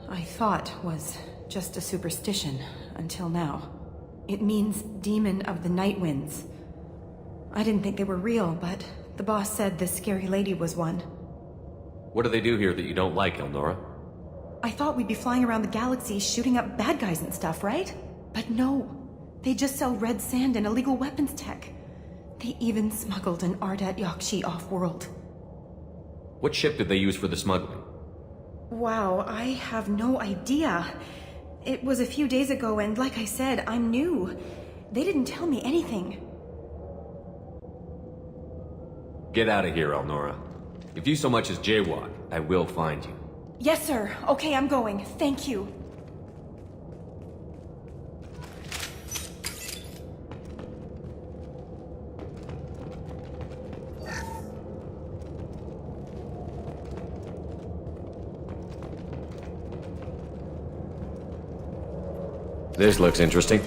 I thought was just a superstition until now. It means demon of the night winds. I didn't think they were real, but the boss said this scary lady was one. What do they do here that you don't like, Elnora? I thought we'd be flying around the galaxy shooting up bad guys and stuff, right? But no. They just sell red sand and illegal weapons tech. They even smuggled an Ardat Yakshi off-world. What ship did they use for the smuggling? Wow, I have no idea. It was a few days ago, and like I said, I'm new. They didn't tell me anything. Get out of here, Elnora. If you so much as jaywalk, I will find you. Yes, sir. Okay, I'm going. Thank you. This looks interesting.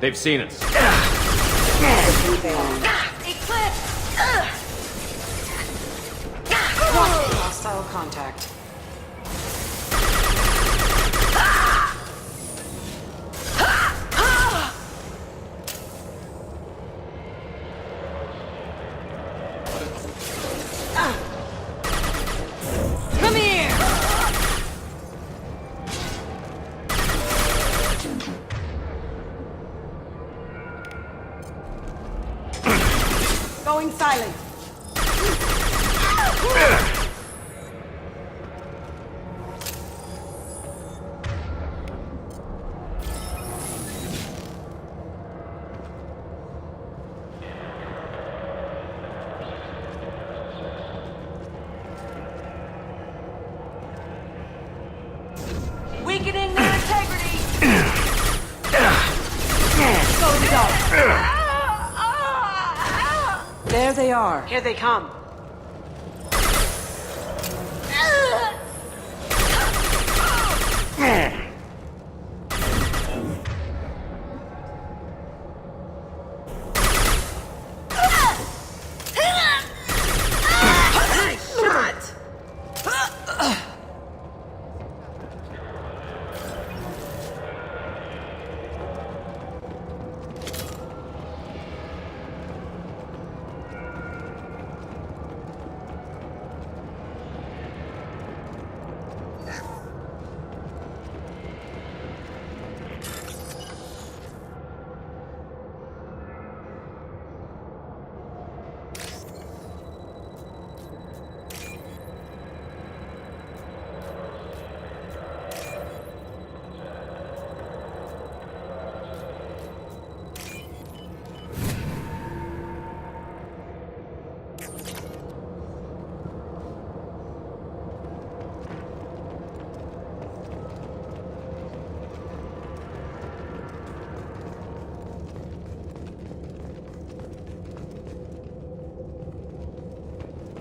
They've seen us. Eclipse! Hostile contact. Come here! Going silent. There they are. Here they come.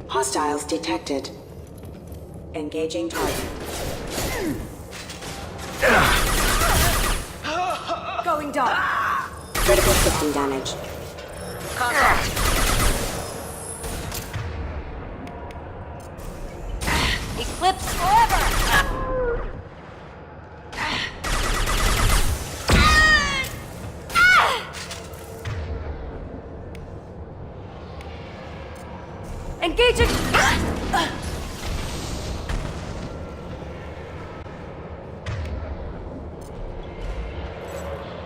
Hostiles detected. Engaging target. Going dark. Critical system damage. Contact. Eclipse forever! Engaging!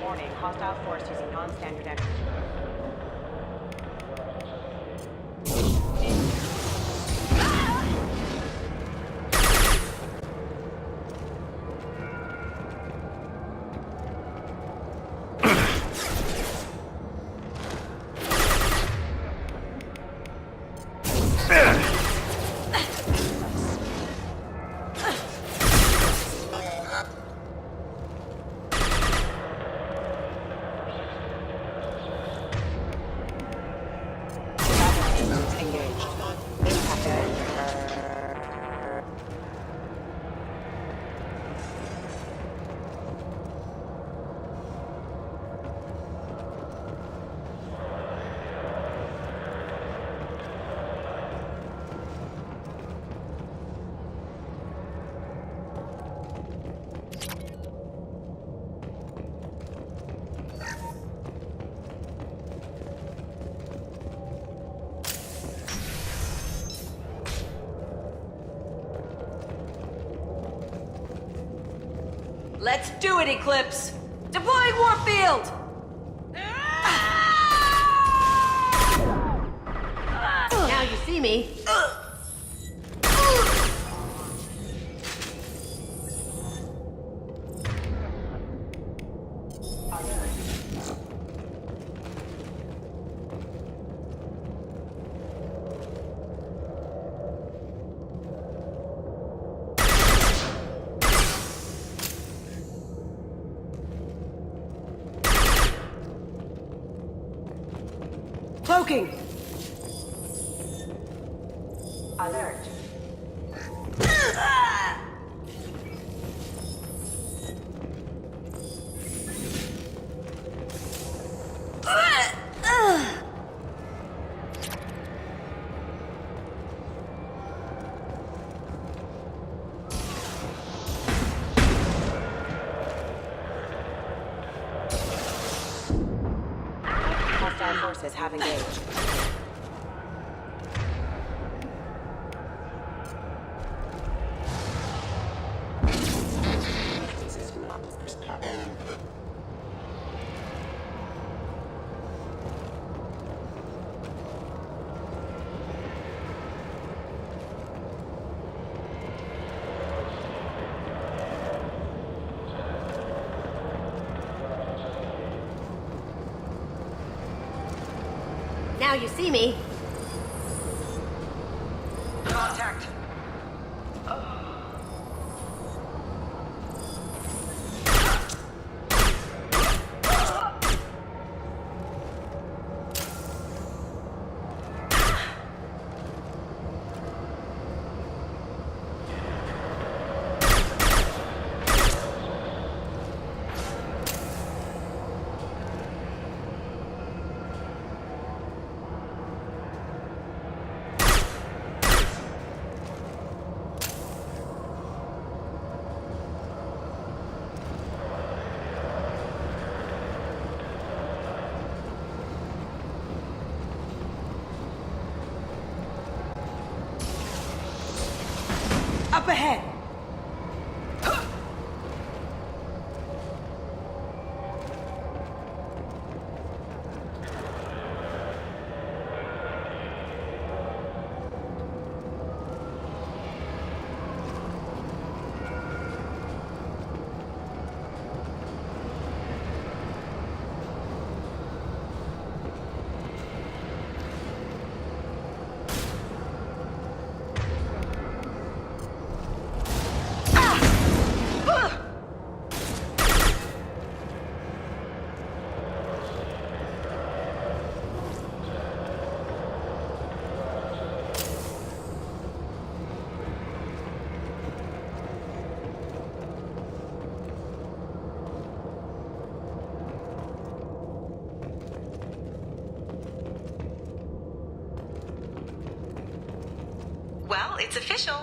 Warning, hostile force using non-standard energy. Let's do it, Eclipse! Deploying warp field! Now you see me. Cloaking! Alert. Hostile forces have engaged. Now you see me. Contact. ahead! Well, it's official.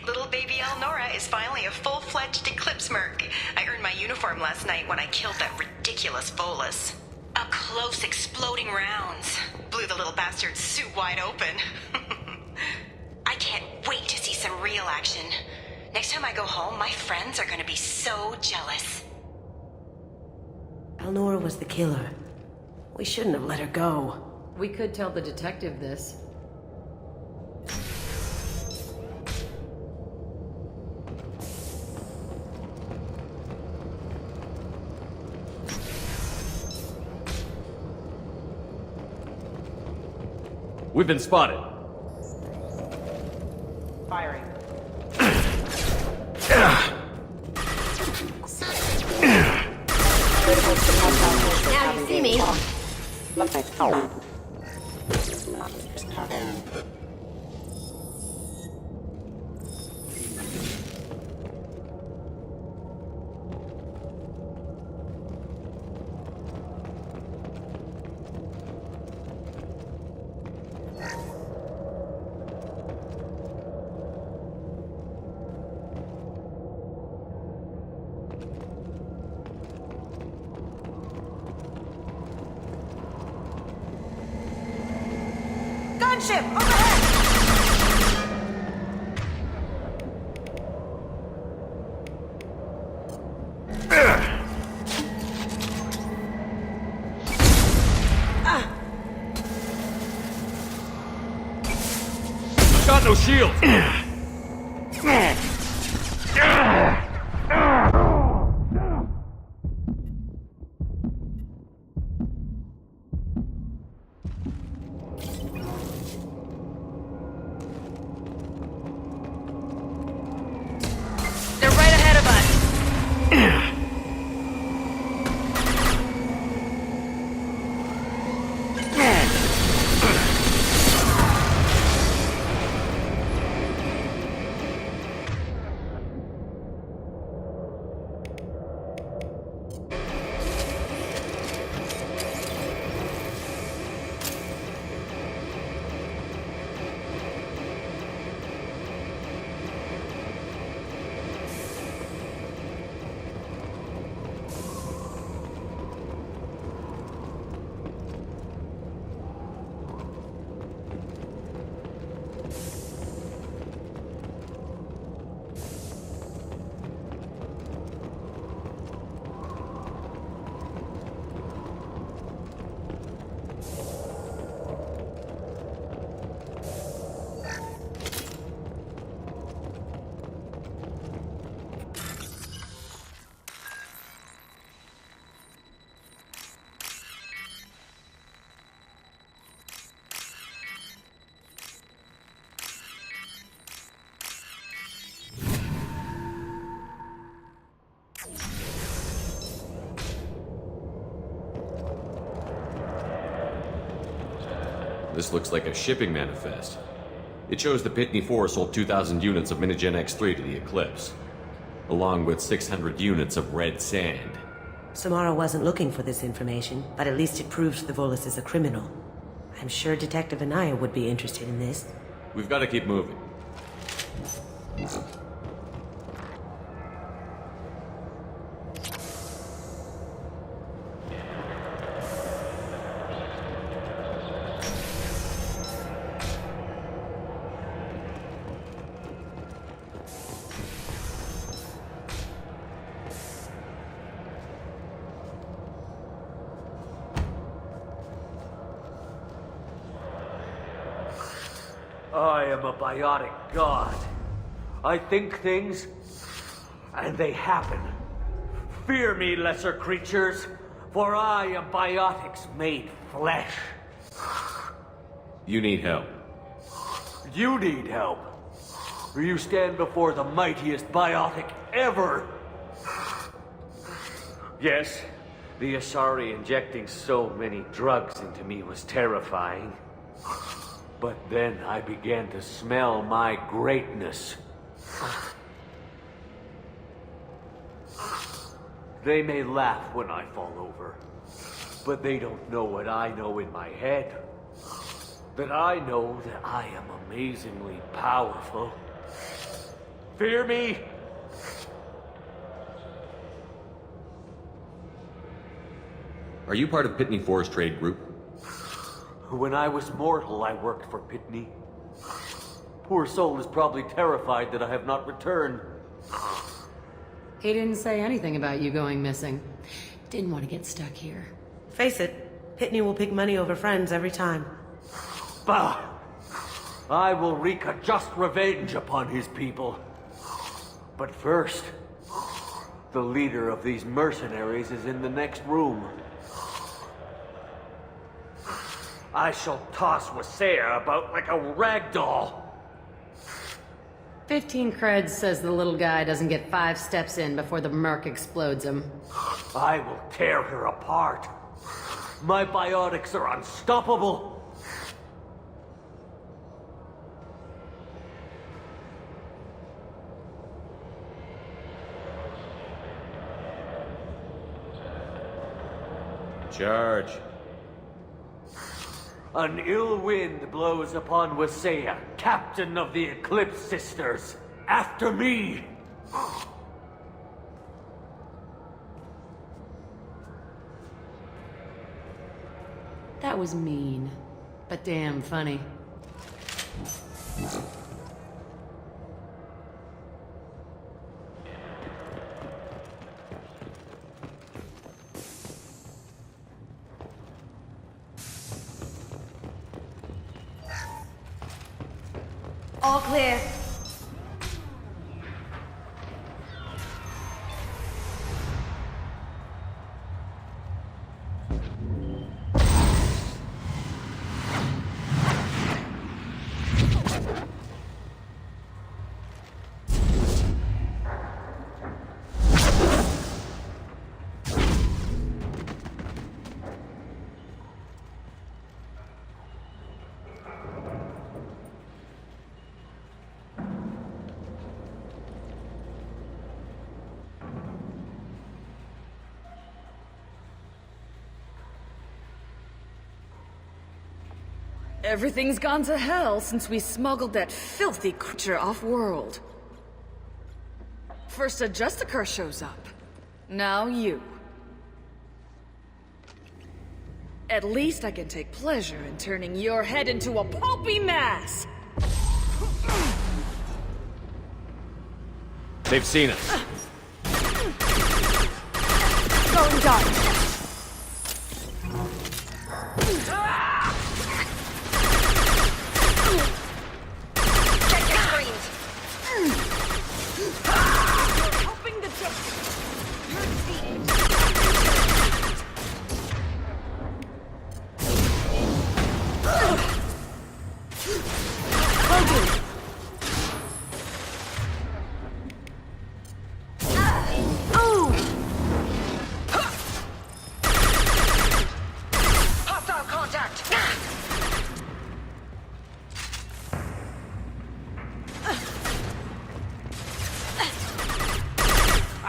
Little baby Elnora is finally a full-fledged Eclipse merc. I earned my uniform last night when I killed that ridiculous Volus. Up close, exploding rounds. Blew the little bastard's suit wide open. I can't wait to see some real action. Next time I go home, my friends are gonna be so jealous. Elnora was the killer. We shouldn't have let her go. We could tell the detective this. We've been spotted. Firing. Now you see me. Gunship! Overhead! Got no shield. They're right ahead of us. This looks like a shipping manifest. It shows the Pitney 4 sold 2,000 units of Minigen X3 to the Eclipse, along with 600 units of red sand. Samara wasn't looking for this information, but at least it proves the Volus is a criminal. I'm sure Detective Anaya would be interested in this. We've got to keep moving. I am a biotic god. I think things, and they happen. Fear me, lesser creatures, for I am biotics made flesh. You need help. You need help. For you stand before the mightiest biotic ever. Yes, the Asari injecting so many drugs into me was terrifying. But then I began to smell my greatness. They may laugh when I fall over, but they don't know what I know in my head. That I know that I am amazingly powerful. Fear me? Are you part of Pitney Forest Trade Group? When I was mortal, I worked for Pitney. Poor soul is probably terrified that I have not returned. He didn't say anything about you going missing. Didn't want to get stuck here. Face it, Pitney will pick money over friends every time. Bah! I will wreak a just revenge upon his people. But first, the leader of these mercenaries is in the next room. I shall toss Wasea about like a rag doll. 15 creds says the little guy doesn't get 5 steps in before the merc explodes him. I will tear her apart. My biotics are unstoppable. Charge. An ill wind blows upon Wasea, captain of the Eclipse Sisters. After me! That was mean, but damn funny. All clear. Everything's gone to hell since we smuggled that filthy creature off-world. First a Justicar shows up. Now you. At least I can take pleasure in turning your head into a pulpy mass! They've seen us. Going dark.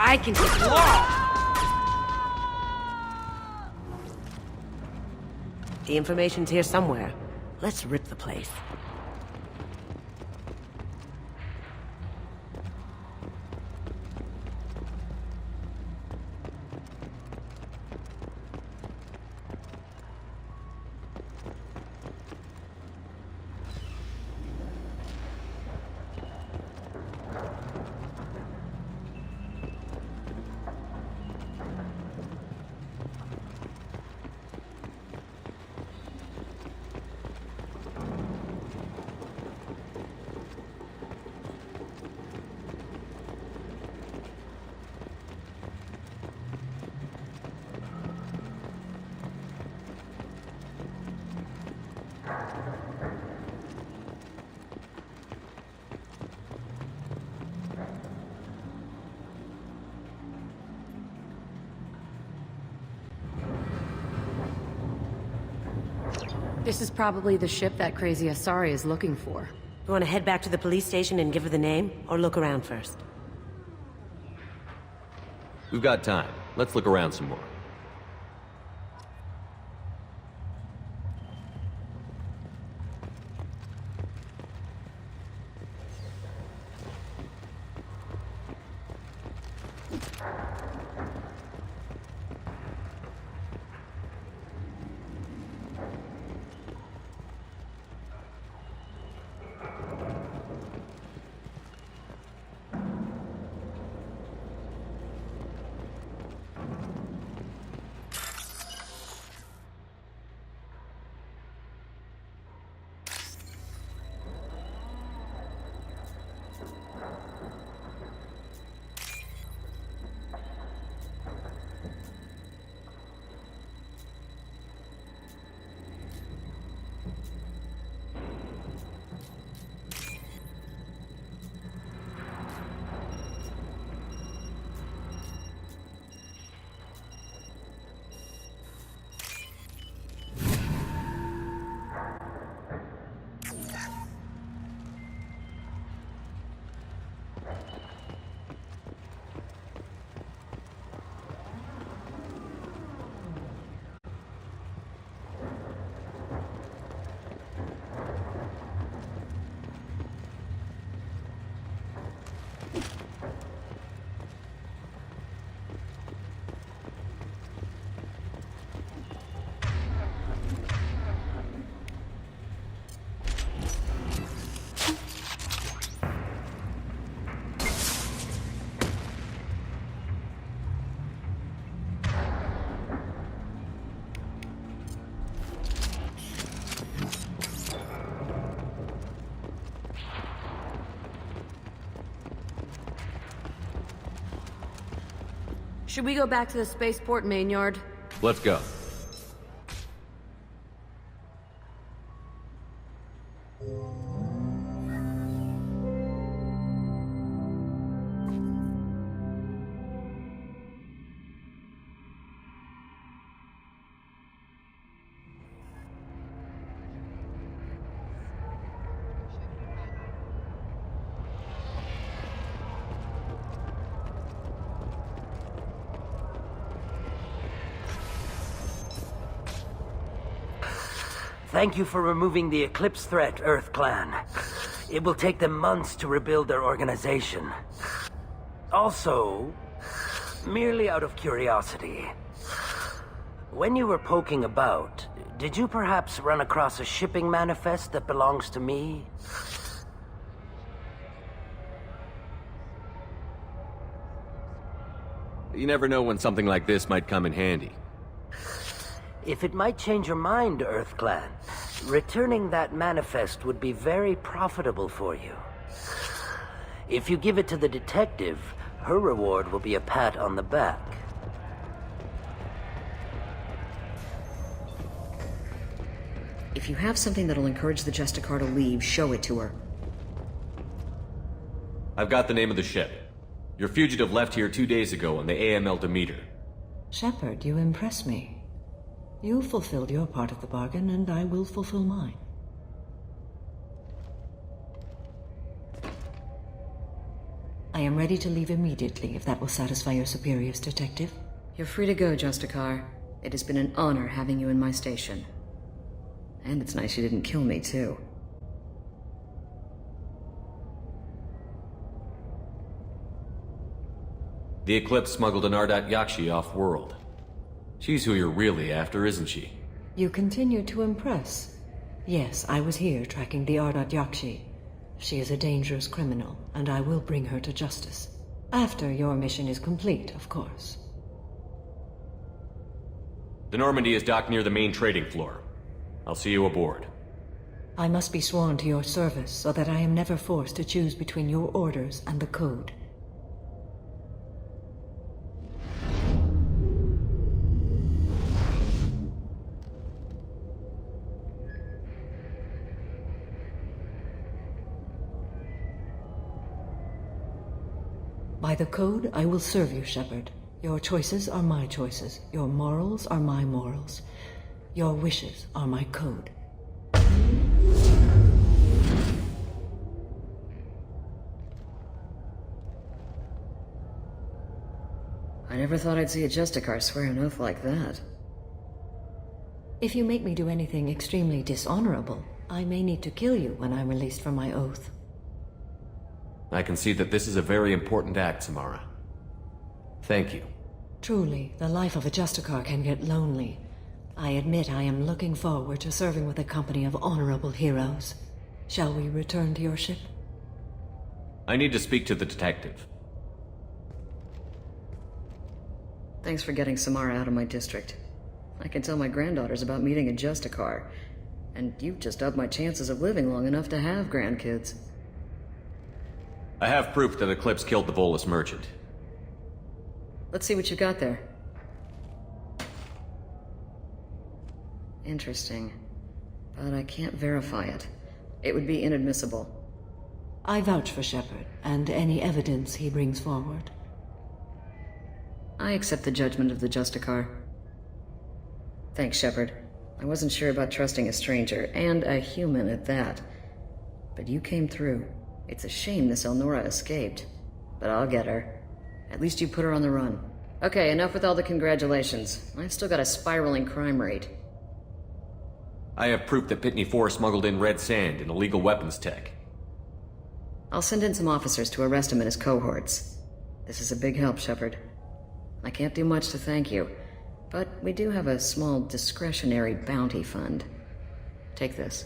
I can take more. The information's here somewhere. Let's rip the place. This is probably the ship that crazy Asari is looking for. You want to head back to the police station and give her the name, or look around first? We've got time. Let's look around some more. Should we go back to the spaceport main yard? Let's go. Thank you for removing the Eclipse threat, Earth Clan. It will take them months to rebuild their organization. Also, merely out of curiosity, when you were poking about, did you perhaps run across a shipping manifest that belongs to me? You never know when something like this might come in handy. If it might change your mind, Earth Clan, returning that manifest would be very profitable for you. If you give it to the detective, her reward will be a pat on the back. If you have something that'll encourage the Justicar to leave, show it to her. I've got the name of the ship. Your fugitive left here 2 days ago on the AML Demeter. Shepard, you impress me. You fulfilled your part of the bargain, and I will fulfill mine. I am ready to leave immediately, if that will satisfy your superiors, Detective. You're free to go, Justicar. It has been an honor having you in my station. And it's nice you didn't kill me, too. The Eclipse smuggled an Ardat Yakshi off-world. She's who you're really after, isn't she? You continue to impress. Yes, I was here tracking the Ardat Yakshi. She is a dangerous criminal, and I will bring her to justice. After your mission is complete, of course. The Normandy is docked near the main trading floor. I'll see you aboard. I must be sworn to your service so that I am never forced to choose between your orders and the Code. By the Code, I will serve you, Shepard. Your choices are my choices. Your morals are my morals. Your wishes are my code. I never thought I'd see a Justicar swear an oath like that. If you make me do anything extremely dishonorable, I may need to kill you when I'm released from my oath. I can see that this is a very important act, Samara. Thank you. Truly, the life of a Justicar can get lonely. I admit I am looking forward to serving with a company of honorable heroes. Shall we return to your ship? I need to speak to the detective. Thanks for getting Samara out of my district. I can tell my granddaughters about meeting a Justicar. And you've just upped my chances of living long enough to have grandkids. I have proof that Eclipse killed the Volus merchant. Let's see what you got there. Interesting. But I can't verify it. It would be inadmissible. I vouch for Shepard, and any evidence he brings forward. I accept the judgment of the Justicar. Thanks, Shepard. I wasn't sure about trusting a stranger, and a human at that. But you came through. It's a shame this Elnora escaped. But I'll get her. At least you put her on the run. Okay, enough with all the congratulations. I've still got a spiraling crime rate. I have proof that Pitney 4 smuggled in red sand and illegal weapons tech. I'll send in some officers to arrest him and his cohorts. This is a big help, Shepard. I can't do much to thank you, but we do have a small discretionary bounty fund. Take this.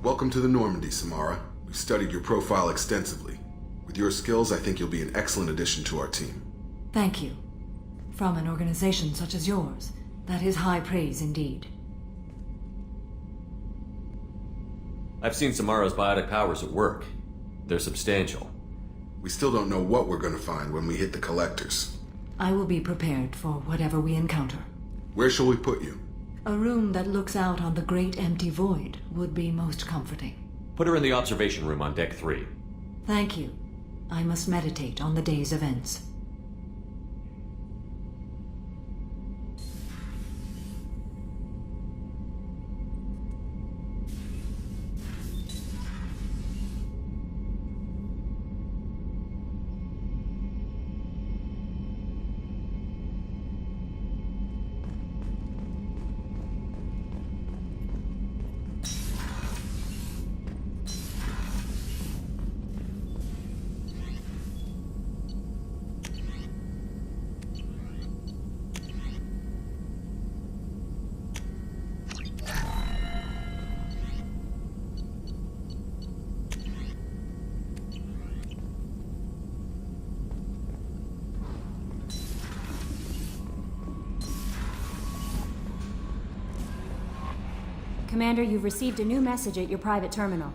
Welcome to the Normandy, Samara. We've studied your profile extensively. With your skills, I think you'll be an excellent addition to our team. Thank you. From an organization such as yours, that is high praise indeed. I've seen Samara's biotic powers at work. They're substantial. We still don't know what we're going to find when we hit the collectors. I will be prepared for whatever we encounter. Where shall we put you? A room that looks out on the great empty void would be most comforting. Put her in the observation room on Deck 3. Thank you. I must meditate on the day's events. Commander, you've received a new message at your private terminal.